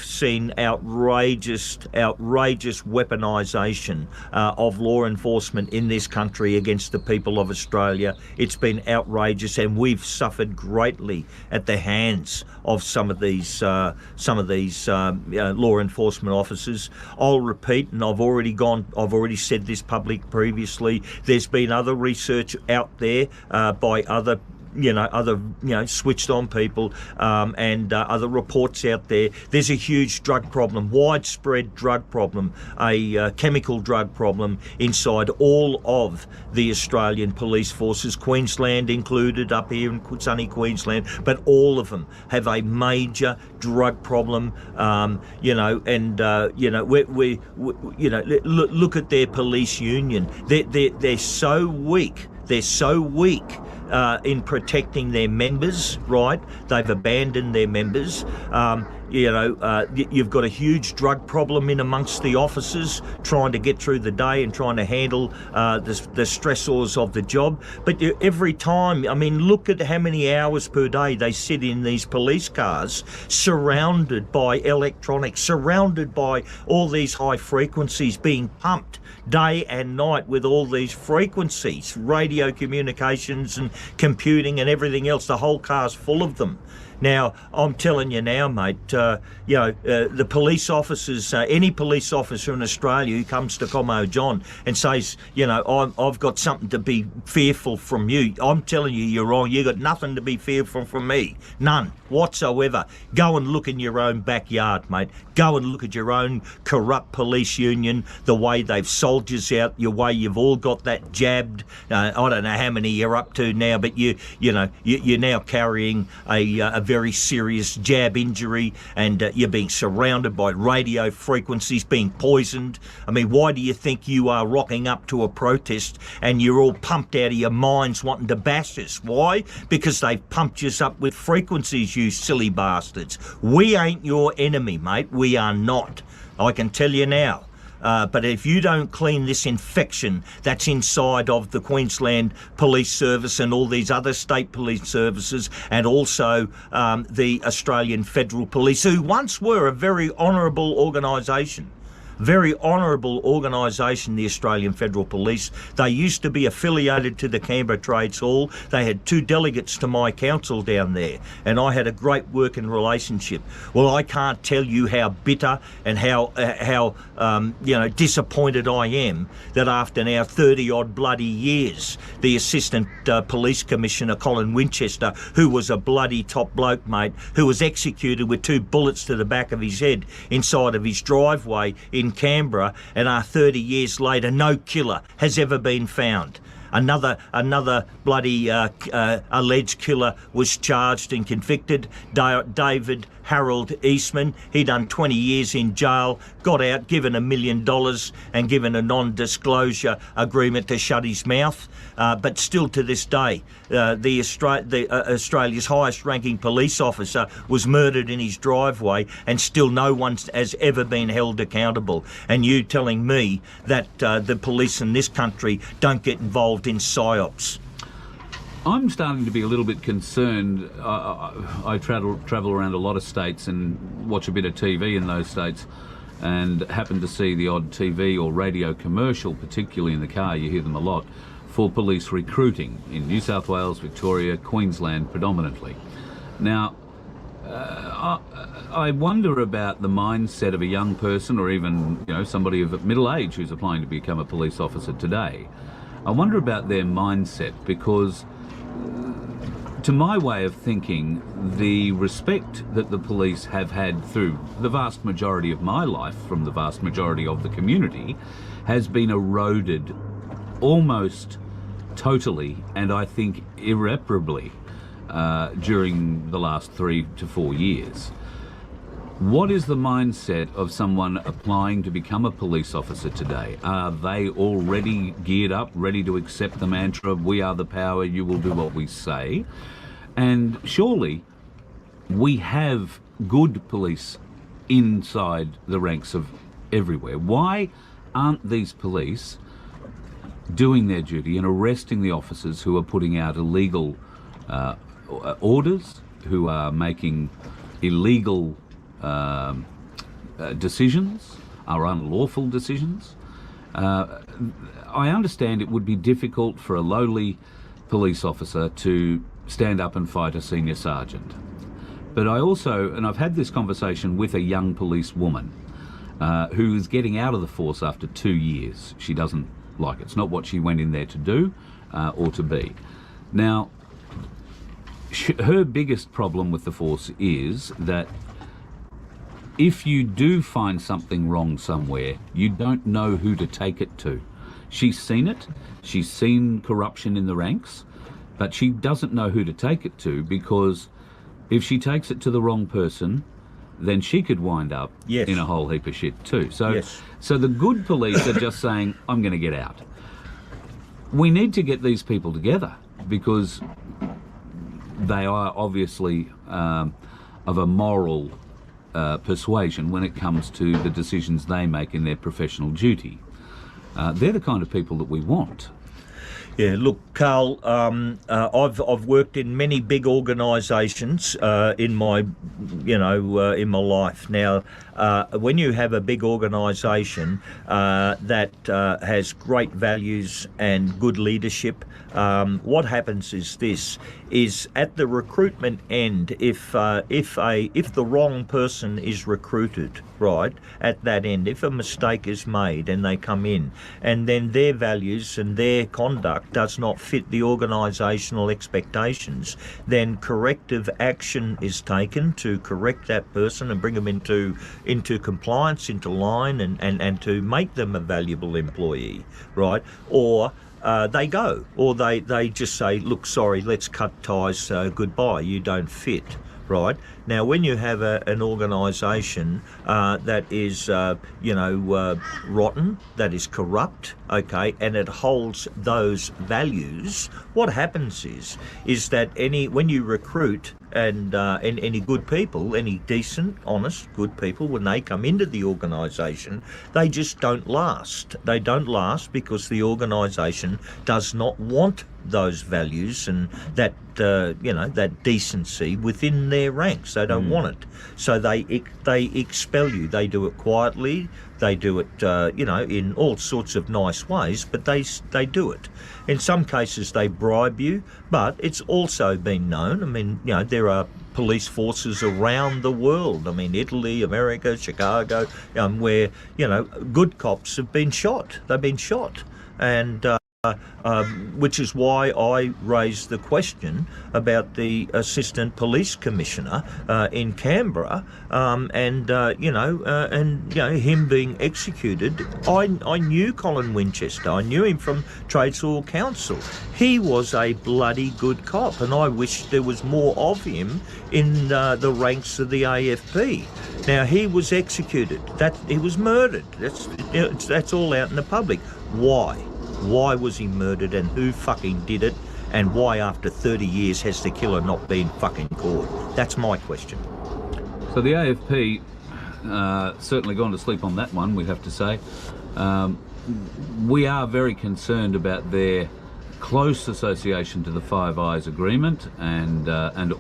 seen outrageous weaponisation of law enforcement in this country against the people of Australia. It's been outrageous, and we've suffered greatly at the hands of some of these law enforcement officers. I'll repeat, and I've already said this previously. There's been other research out there by other switched on people and other reports out there. There's a huge drug problem, widespread drug problem, a chemical drug problem inside all of the Australian police forces, Queensland included, up here in sunny Queensland, but all of them have a major drug problem. Look at their police union. They're so weak. They're so weak in protecting their members, right? They've abandoned their members. You've got a huge drug problem in amongst the officers trying to get through the day and trying to handle the stressors of the job. But every time, I mean, look at how many hours per day they sit in these police cars, surrounded by electronics, surrounded by all these high frequencies being pumped day and night with all these frequencies, radio communications and computing and everything else. The whole car's full of them. Now, I'm telling you now, mate, the police officers, any police officer in Australia who comes to Como John and says, I've got something to be fearful from you, I'm telling you, you're wrong. You've got nothing to be fearful from me. None whatsoever. Go and look in your own backyard, mate. Go and look at your own corrupt police union, the way they've sold you out, your way you've all got that jabbed. I don't know how many you're up to now, but you're now carrying a very serious jab injury, and you're being surrounded by radio frequencies, being poisoned. I mean, why do you think you are rocking up to a protest and you're all pumped out of your minds wanting to bash us? Why? Because they've pumped us up with frequencies, you silly bastards. We ain't your enemy, mate. We are not. I can tell you now. But if you don't clean this infection that's inside of the Queensland Police Service and all these other state police services, and also the Australian Federal Police, who once were a very honourable organisation, the Australian Federal Police. They used to be affiliated to the Canberra Trades Hall. They had 2 delegates to my council down there, and I had a great working relationship. Well, I can't tell you how bitter and how disappointed I am that after now 30-odd bloody years, the Assistant Police Commissioner, Colin Winchester, who was a bloody top bloke, mate, who was executed with 2 bullets to the back of his head inside of his driveway in Canberra, and 30 years later, no killer has ever been found. Another bloody alleged killer was charged and convicted. David Harold Eastman, he done 20 years in jail, got out, given $1 million and given a non-disclosure agreement to shut his mouth. But still to this day, Australia's highest-ranking police officer was murdered in his driveway, and still no one has ever been held accountable. And you telling me that the police in this country don't get involved in psyops? I'm starting to be a little bit concerned. I travel around a lot of states and watch a bit of TV in those states, and happen to see the odd TV or radio commercial, particularly in the car, you hear them a lot, for police recruiting in New South Wales, Victoria, Queensland predominantly. Now, I wonder about the mindset of a young person, or even somebody of middle age who's applying to become a police officer today. I wonder about their mindset, because to my way of thinking, the respect that the police have had through the vast majority of my life from the vast majority of the community has been eroded almost totally, and I think irreparably, during the last 3 to 4 years. What is the mindset of someone applying to become a police officer today? Are they already geared up, ready to accept the mantra, we are the power, you will do what we say? And surely we have good police inside the ranks of everywhere. Why aren't these police doing their duty and arresting the officers who are putting out illegal orders, who are making illegal decisions, are unlawful decisions? I understand it would be difficult for a lowly police officer to stand up and fight a senior sergeant. But I also, and I've had this conversation with a young police woman who is getting out of the force after 2 years. She doesn't like it. It's not what she went in there to do or to be. Now, her biggest problem with the force is that if you do find something wrong somewhere, you don't know who to take it to. She's seen it, she's seen corruption in the ranks, but she doesn't know who to take it to, because if she takes it to the wrong person, then she could wind up in a whole heap of shit too. So, so the good police are just saying, I'm going to get out. We need to get these people together, because they are obviously of a moral persuasion when it comes to the decisions they make in their professional duty. They're the kind of people that we want. Yeah, look, Carl, I've worked in many big organisations in my, in my life. Now, when you have a big organisation that has great values and good leadership, what happens is this: is at the recruitment end, if the wrong person is recruited, right, at that end, if a mistake is made and they come in, and then their values and their conduct does not fit the organisational expectations, then corrective action is taken to correct that person and bring them into compliance, into line, and to make them a valuable employee, right? Or they go, or they just say, look, sorry, let's cut ties, goodbye, you don't fit. Right. Now, when you have an organisation that is, rotten, that is corrupt, okay, and it holds those values, what happens is that when you recruit and any good people, any decent, honest, good people, when they come into the organisation, they just don't last. They don't last because the organisation does not want those values and that that decency within their ranks. They don't want it, so they expel you. They do it quietly. They do it in all sorts of nice ways, but they do it. In some cases they bribe you, but it's also been known. I mean, there are police forces around the world. I mean, Italy, America, Chicago, where good cops have been shot. They've been shot, and which is why I raised the question about the Assistant Police Commissioner in Canberra, and him being executed. I knew Colin Winchester. I knew him from Trades Hall Council. He was a bloody good cop, and I wish there was more of him in the ranks of the AFP. Now, he was executed. He was murdered. That's all out in the public. Why? Why was he murdered, and who fucking did it, and why after 30 years has the killer not been fucking caught? That's my question. So the AFP certainly gone to sleep on that one, we have to say. We are very concerned about their close association to the Five Eyes Agreement and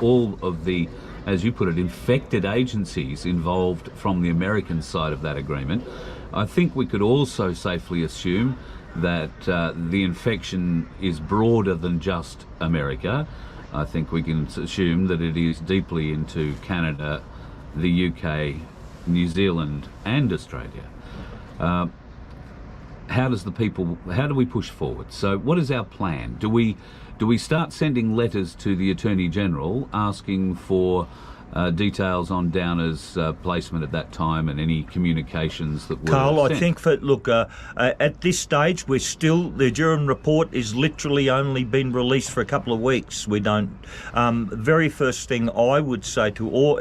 all of the, as you put it, infected agencies involved from the American side of that agreement. I think we could also safely assume that the infection is broader than just America. I think we can assume that it is deeply into Canada, the UK, New Zealand and Australia. how do we push forward? So what is our plan? Do we start sending letters to the Attorney General asking for details on Downer's placement at that time and any communications that were Carl, sent? I think at this stage, the Durham Report is literally only been released for a couple of weeks. We don't. Very first thing I would say to all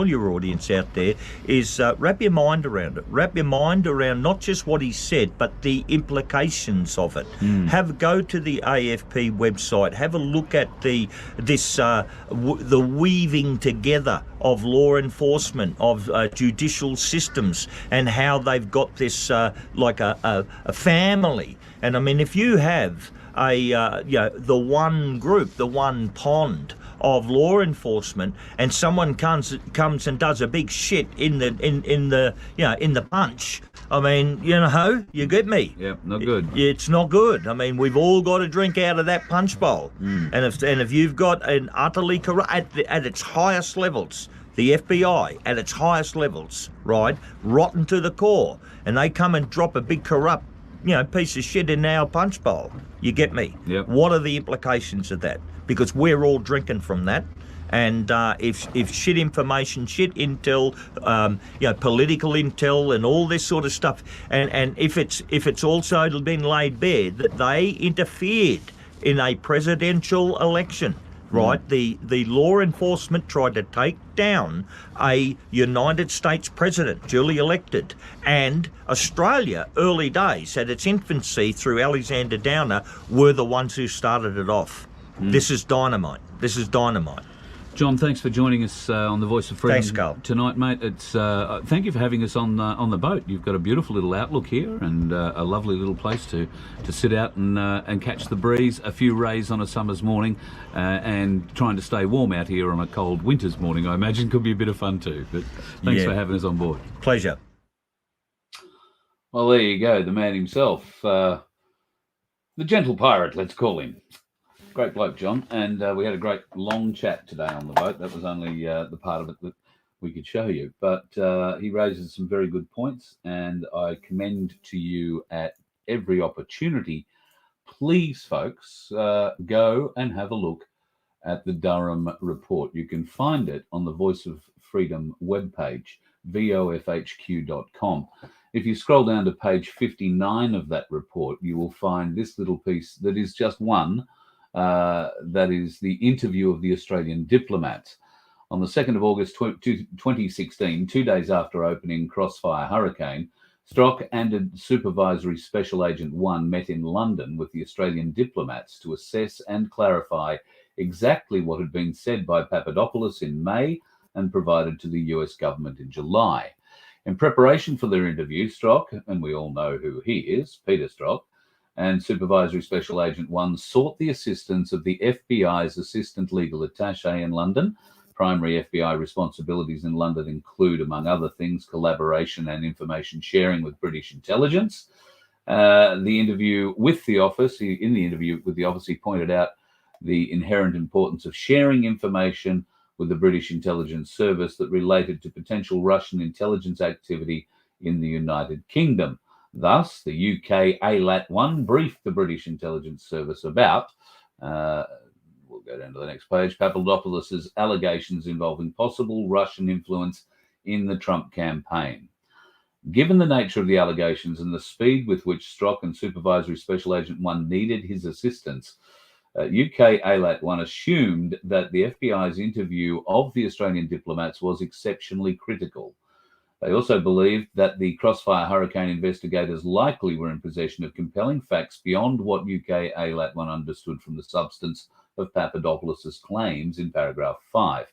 your audience out there, is wrap your mind around it. Wrap your mind around not just what he said, but the implications of it. Go to the AFP website. Have a look at the weaving together of law enforcement, of judicial systems, and how they've got this like a family. And I mean, if you have the one group, the one pond of law enforcement, and someone comes and does a big shit in the bunch, I mean, you get me. Yeah, not good. It's not good. I mean, we've all got to drink out of that punch bowl. And if you've got an utterly corrupt at its highest levels, the FBI at its highest levels, right, rotten to the core, and they come and drop a big corrupt, piece of shit in our punch bowl. You get me? Yep. What are the implications of that? Because we're all drinking from that. And if shit information, shit intel, political intel, and all this sort of stuff, and if it's also been laid bare that they interfered in a presidential election, right? The law enforcement tried to take down a United States president, duly elected, and Australia, early days, at its infancy through Alexander Downer, were the ones who started it off. This is dynamite. This is dynamite. John, thanks for joining us on the Voice of Freedom Thanks, Carl. tonight, mate. It's thank you for having us on the boat. You've got a beautiful little outlook here and a lovely little place to sit out and catch the breeze. A few rays on a summer's morning, and trying to stay warm out here on a cold winter's morning, I imagine, could be a bit of fun too. But thanks for having us on board. Pleasure. Well, there you go, the man himself, the gentle pirate, let's call him. Great bloke, John, and we had a great long chat today on the boat. That was only the part of it that we could show you, but he raises some very good points, and I commend to you at every opportunity, please, folks, go and have a look at the Durham Report. You can find it on the Voice of Freedom webpage, vofhq.com. If you scroll down to page 59 of that report, you will find this little piece that is just one. That is the interview of the Australian diplomats. On the 2nd of August 2016, 2 days after opening Crossfire Hurricane, Strock and Supervisory Special Agent 1 met in London with the Australian diplomats to assess and clarify exactly what had been said by Papadopoulos in May and provided to the US government in July. In preparation for their interview, Strock, and we all know who he is, Peter Strock, and Supervisory Special Agent 1 sought the assistance of the FBI's Assistant Legal Attaché in London. Primary FBI responsibilities in London include, among other things, collaboration and information sharing with British intelligence. In the interview with the office, he pointed out the inherent importance of sharing information with the British intelligence service that related to potential Russian intelligence activity in the United Kingdom. Thus, the UK ALAT-1 briefed the British intelligence service about, we'll go down to the next page, Papadopoulos' allegations involving possible Russian influence in the Trump campaign. Given the nature of the allegations and the speed with which Strock and Supervisory Special Agent 1 needed his assistance, UK ALAT-1 assumed that the FBI's interview of the Australian diplomats was exceptionally critical. They also believed that the Crossfire Hurricane investigators likely were in possession of compelling facts beyond what UK ALAT-1 understood from the substance of Papadopoulos' claims in paragraph 5.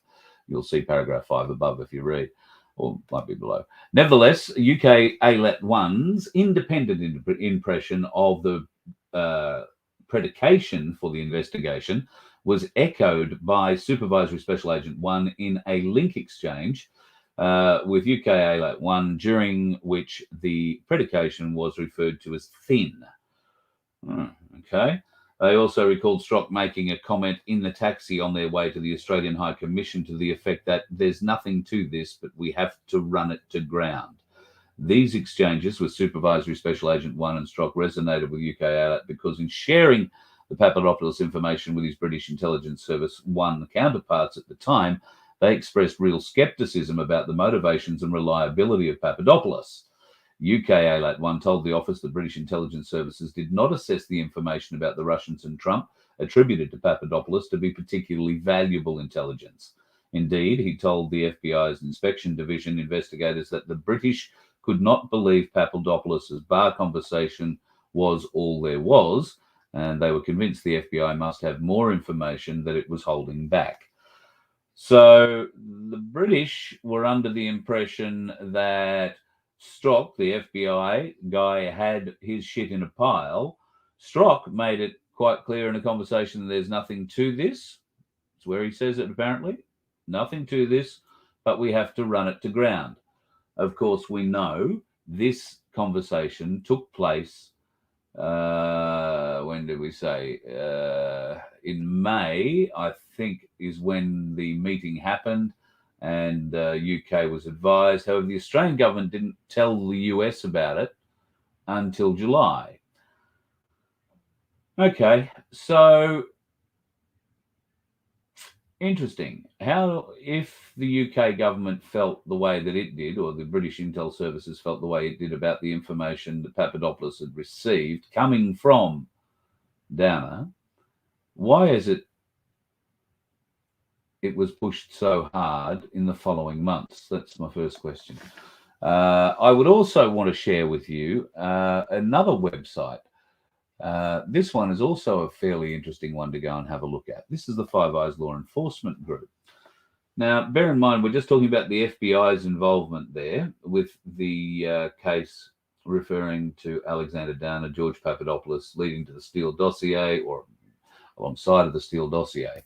You'll see paragraph 5 above if you read, or might be below. Nevertheless, UK ALAT-1's independent impression of the predication for the investigation was echoed by Supervisory Special Agent 1 in a link exchange with UK ALAT-1, during which the predication was referred to as thin. Okay. They also recalled Strock making a comment in the taxi on their way to the Australian High Commission to the effect that there's nothing to this, but we have to run it to ground. These exchanges with Supervisory Special Agent 1 and Strock resonated with UK ALAT because in sharing the Papadopoulos information with his British intelligence service 1 counterparts at the time, they expressed real scepticism about the motivations and reliability of Papadopoulos. UK ALAT 1 told the office that British intelligence services did not assess the information about the Russians and Trump attributed to Papadopoulos to be particularly valuable intelligence. Indeed, he told the FBI's Inspection Division investigators that the British could not believe Papadopoulos' bar conversation was all there was, and they were convinced the FBI must have more information that it was holding back. So the British were under the impression that Strock, the FBI guy, had his shit in a pile. Strock made it quite clear in a conversation that there's nothing to this. It's where he says it apparently. Nothing to this, but we have to run it to ground. Of course, we know this conversation took place, when did we say? In May, I think, is when the meeting happened and UK was advised. However, the Australian government didn't tell the US about it until July. Okay, so interesting. How, if the UK government felt the way that it did, or the British intel services felt the way it did about the information that Papadopoulos had received coming from Downer, why is it was pushed so hard in the following months? That's my first question. I would also want to share with you another website. This one is also a fairly interesting one to go and have a look at. This is the Five Eyes Law Enforcement Group. Now, bear in mind, we're just talking about the FBI's involvement there with the case referring to Alexander Downer, George Papadopoulos, leading to the Steele dossier, or alongside of the Steele dossier.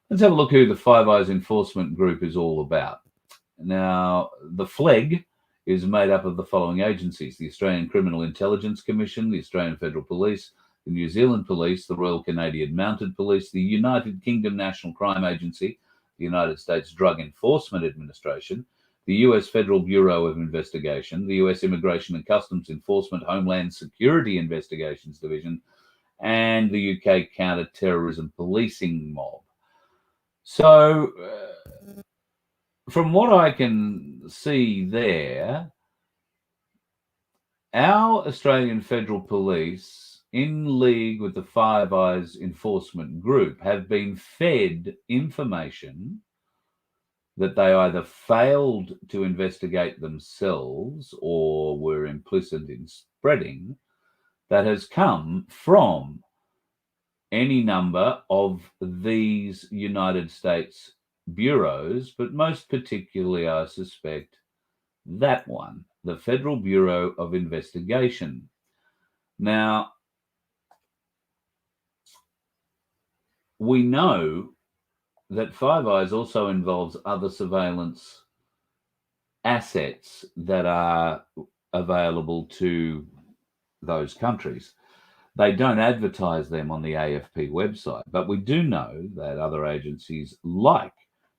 Let's have a look who the Five Eyes Enforcement Group is all about. Now, the FLEG is made up of the following agencies: the Australian Criminal Intelligence Commission, the Australian Federal Police, the New Zealand Police, the Royal Canadian Mounted Police, the United Kingdom National Crime Agency, the United States Drug Enforcement Administration, the US Federal Bureau of Investigation, the US Immigration and Customs Enforcement Homeland Security Investigations Division, and the UK Counter-Terrorism Policing Mob. So, from what I can see there, our Australian Federal Police, in league with the Five Eyes Enforcement Group, have been fed information that they either failed to investigate themselves or were implicit in spreading, that has come from any number of these United States bureaus, but most particularly, I suspect, that one, the Federal Bureau of Investigation. Now, we know that Five Eyes also involves other surveillance assets that are available to those countries. They don't advertise them on the AFP website, but we do know that other agencies like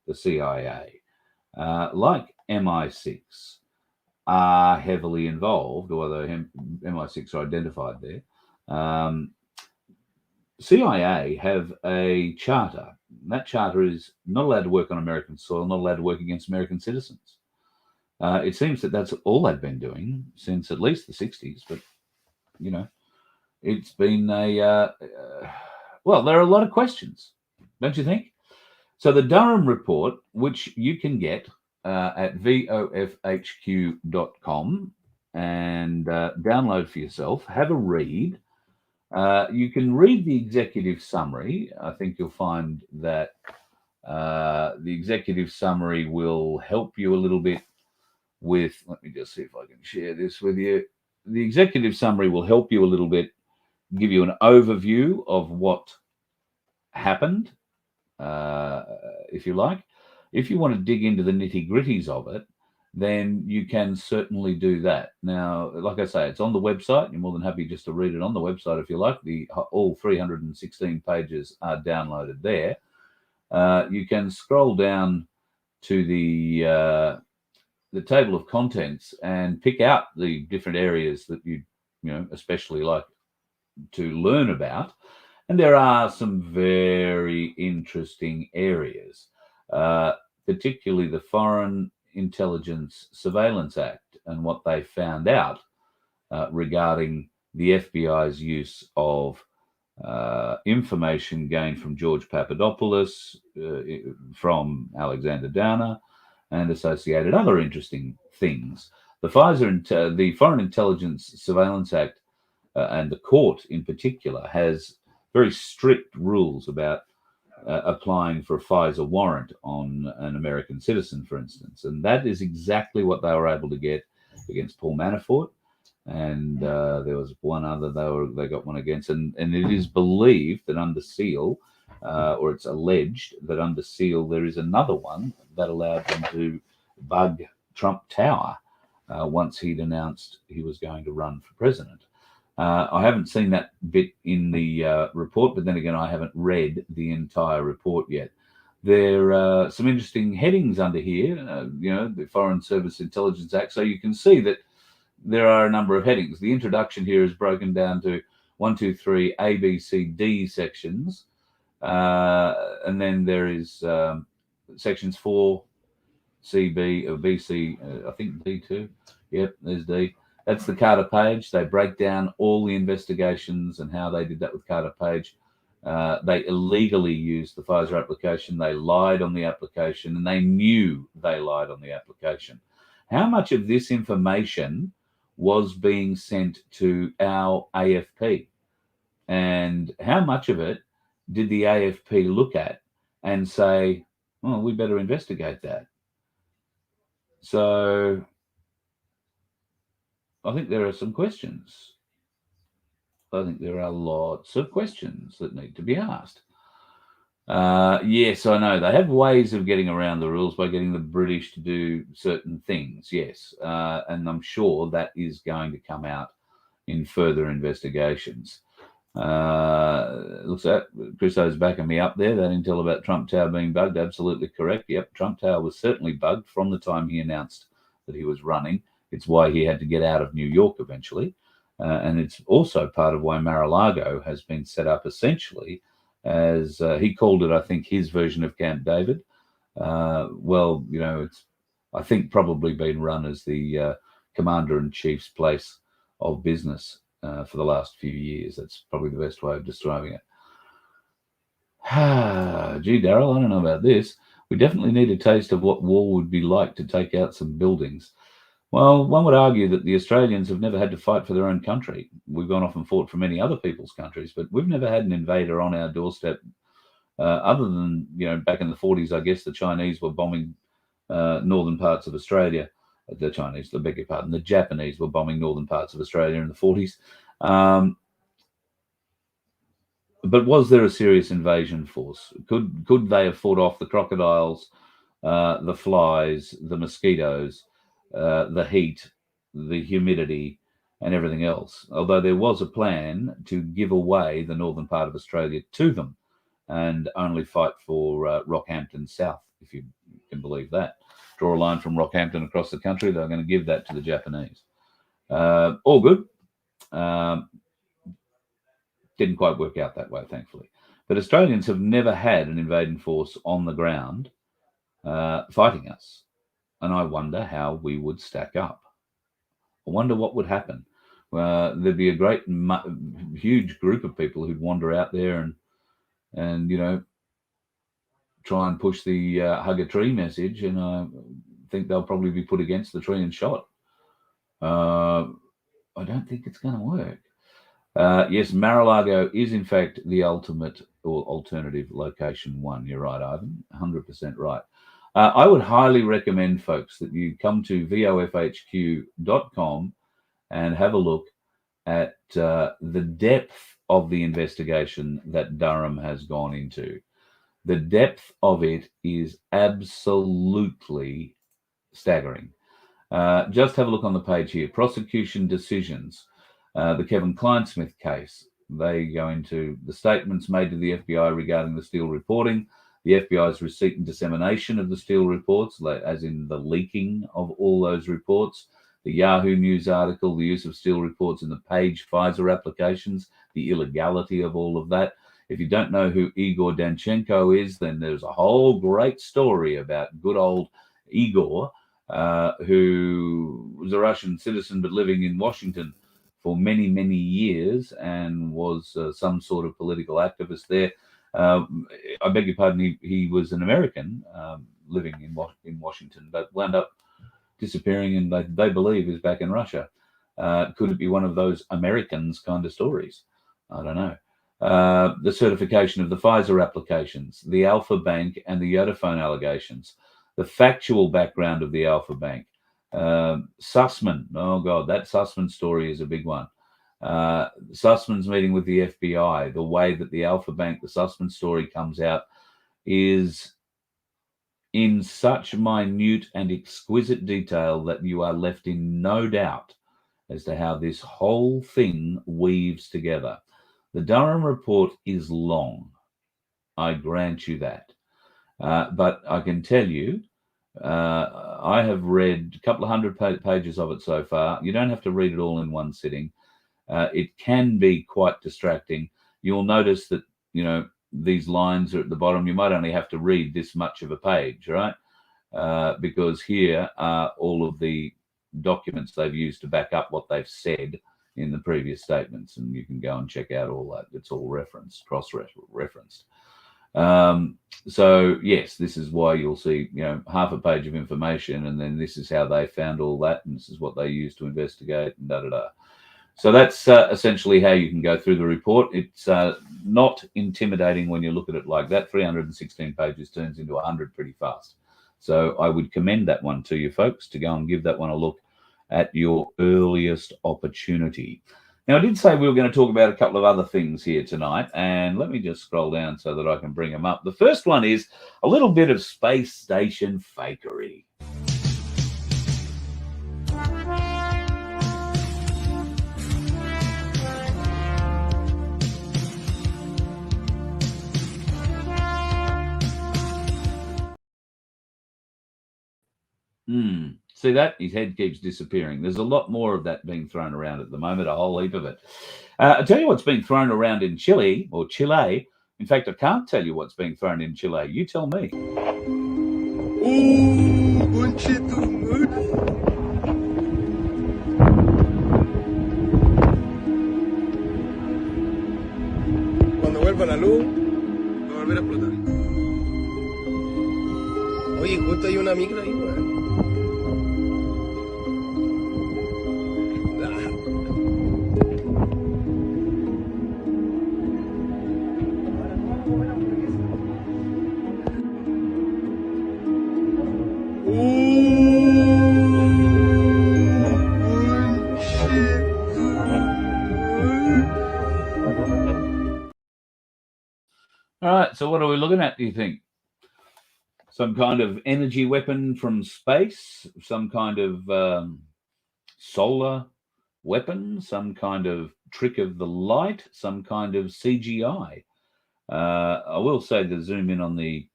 the CIA, like MI6, are heavily involved, although MI6 are identified there. CIA have a charter. That charter is not allowed to work on American soil, not allowed to work against American citizens. It seems that that's all they've been doing since at least the 60s, but, you know, it's been well, there are a lot of questions, don't you think? So the Durham Report, which you can get at vofhq.com and download for yourself, have a read. You can read the executive summary. I think you'll find that the executive summary will help you a little bit with, let me just see if I can share this with you. The executive summary will help you a little bit, give you an overview of what happened, if you like. If you want to dig into the nitty-gritties of it, then you can certainly do that. Now, like I say, it's on the website. You're more than happy just to read it on the website if you like. All 316 pages are downloaded there. You can scroll down to the the table of contents and pick out the different areas that you especially like to learn about. And there are some very interesting areas, particularly the Foreign Intelligence Surveillance Act and what they found out regarding the FBI's use of information gained from George Papadopoulos, from Alexander Downer, and associated other interesting things. The Foreign Intelligence Surveillance Act, and the court in particular, has very strict rules about applying for a FISA warrant on an American citizen, for instance. And that is exactly what they were able to get against Paul Manafort. And there was one other they got one against. And it is believed that under seal, or it's alleged that under seal, there is another one that allowed them to bug Trump Tower once he'd announced he was going to run for president. I haven't seen that bit in the report, but then again, I haven't read the entire report yet. There are some interesting headings under here, the Foreign Service Intelligence Act. So you can see that there are a number of headings. The introduction here is broken down to 1, 2, 3, A, B, C, D sections. And then there is sections 4, C, B, or B, C, I think D too. Yep, there's D. That's the Carter Page. They break down all the investigations and how they did that with Carter Page. They illegally used the FISA application. They lied on the application, and they knew they lied on the application. How much of this information was being sent to our AFP? And how much of it did the AFP look at and say, oh, we better investigate that? So I think there are some questions. I think there are lots of questions that need to be asked. Yes, I know. They have ways of getting around the rules by getting the British to do certain things, yes. And I'm sure that is going to come out in further investigations. Looks like Christo's backing me up there. That intel about Trump Tower being bugged, absolutely correct. Yep, Trump Tower was certainly bugged from the time he announced that he was running. It's why he had to get out of New York eventually. And it's also part of why Mar-a-Lago has been set up essentially as he called it, I think, his version of Camp David. It's, I think, probably been run as the commander-in-chief's place of business for the last few years. That's probably the best way of describing it. Gee, Daryl, I don't know about this. We definitely need a taste of what war would be like to take out some buildings. Well, one would argue that the Australians have never had to fight for their own country. We've gone off and fought for many other people's countries, but we've never had an invader on our doorstep, other than, back in the 40s, I guess the Chinese were bombing northern parts of Australia. The Chinese, I beg your pardon, the Japanese were bombing northern parts of Australia in the 40s. But was there a serious invasion force? Could they have fought off the crocodiles, the flies, the mosquitoes, the heat, the humidity, and everything else? Although there was a plan to give away the northern part of Australia to them and only fight for Rockhampton South, if you can believe that. Draw a line from Rockhampton across the country, they're going to give that to the Japanese. All good. Didn't quite work out that way, thankfully. But Australians have never had an invading force on the ground fighting us. And I wonder how we would stack up. I wonder what would happen. There'd be a great, huge group of people who'd wander out there and try and push the hug a tree message. And I think they'll probably be put against the tree and shot. I don't think it's going to work. Yes, Mar-a-Lago is in fact the ultimate or alternative location one. You're right, Ivan, 100% right. I would highly recommend, folks, that you come to vofhq.com and have a look at the depth of the investigation that Durham has gone into. The depth of it is absolutely staggering. Just have a look on the page here. Prosecution decisions. The Kevin Kleinsmith case. They go into the statements made to the FBI regarding the Steele reporting, the FBI's receipt and dissemination of the Steele reports, as in the leaking of all those reports, the Yahoo News article, the use of Steele reports in the Page Pfizer applications, the illegality of all of that. If you don't know who Igor Danchenko is, then there's a whole great story about good old Igor, who was a Russian citizen but living in Washington for many, many years and was some sort of political activist there. I beg your pardon, he was an American living in Washington, but wound up disappearing, and they believe is back in Russia. Could it be one of those Americans kind of stories? I don't know. The certification of the Pfizer applications, the Alpha Bank and the Vodafone allegations, the factual background of the Alpha Bank, Sussman. Oh God, that Sussman story is a big one. Sussman's meeting with the FBI, the way that the Alpha Bank, the Sussman story comes out is in such minute and exquisite detail that you are left in no doubt as to how this whole thing weaves together. The Durham Report is long, I grant you that. But I can tell you, I have read a couple of hundred pages of it so far. You don't have to read it all in one sitting. It can be quite distracting. You'll notice that, these lines are at the bottom. You might only have to read this much of a page, right? Because here are all of the documents they've used to back up what they've said in the previous statements, and you can go and check out all that. It's all referenced, cross-referenced. So yes, this is why you'll see, half a page of information, and then this is how they found all that, and this is what they used to investigate, and da-da-da. So that's essentially how you can go through the report. It's not intimidating when you look at it like that. 316 pages turns into 100 pretty fast. So I would commend that one to you folks to go and give that one a look at your earliest opportunity. Now, I did say we were going to talk about a couple of other things here tonight, and let me just scroll down so that I can bring them up. The first one is a little bit of space station fakery. See that? His head keeps disappearing. There's a lot more of that being thrown around at the moment, a whole heap of it. I'll tell you what's being thrown around in Chile, or Chile. In fact, I can't tell you what's being thrown in Chile. You tell me. Cuando vuelva la luz, va a volver a explotar. Oye, justo hay una micro ahí, weón. All right, so what are we looking at, do you think? Some kind of energy weapon from space, some kind of solar weapon, some kind of trick of the light, some kind of CGI. I will say the zoom in on the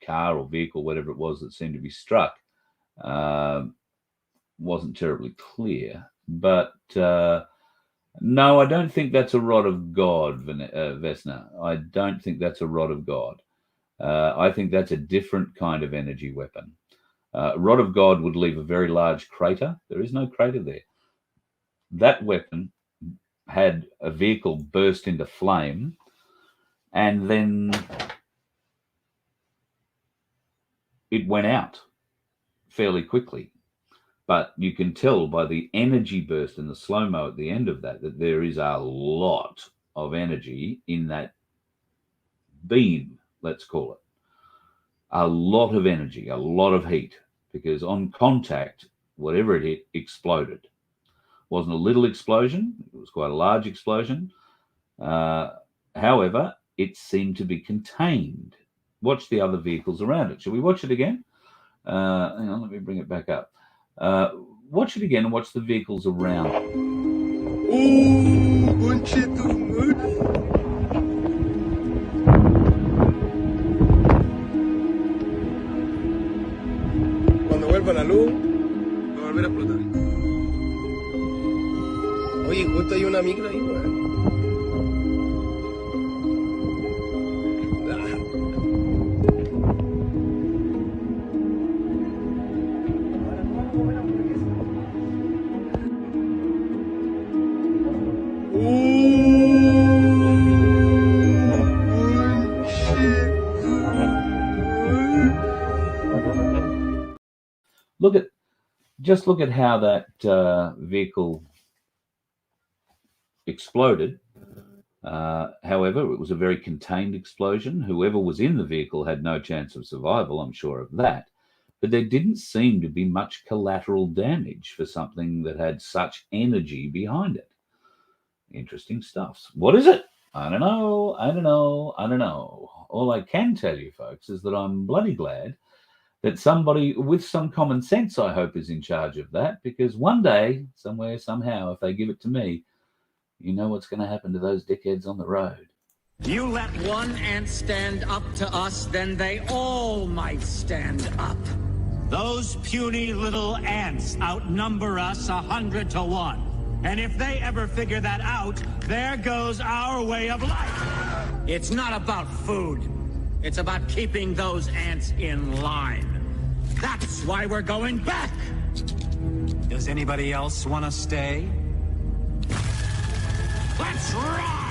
car or vehicle, whatever it was that seemed to be struck, wasn't terribly clear. But no, I don't think that's a rod of God, Vesna. I don't think that's a rod of God. I think that's a different kind of energy weapon. Rod of God would leave a very large crater. There is no crater there. That weapon had a vehicle burst into flame, and then it went out fairly quickly. But you can tell by the energy burst and the slow-mo at the end of that there is a lot of energy in that beam, let's call it. A lot of energy, a lot of heat, because on contact, whatever it hit exploded. It wasn't a little explosion, it was quite a large explosion. However, it seemed to be contained. Watch the other vehicles around it. Shall we watch it again? Hang on, let me bring it back up. Watch it again and watch the vehicles around it. la luz, va a volver a explotar. Oye, justo hay una micro ahí, weón. Just look at how that vehicle exploded. However, it was a very contained explosion. Whoever was in the vehicle had no chance of survival, I'm sure of that. But there didn't seem to be much collateral damage for something that had such energy behind it. Interesting stuff. What is it? I don't know. I don't know. I don't know. All I can tell you, folks, is that I'm bloody glad that somebody with some common sense, I hope, is in charge of that, because one day, somewhere, somehow, if they give it to me, you know what's going to happen to those dickheads on the road. You let one ant stand up to us, then they all might stand up. Those puny little ants outnumber us 100 to 1. And if they ever figure that out, there goes our way of life. It's not about food. It's about keeping those ants in line. That's why we're going back. Does anybody else want to stay? Let's rock!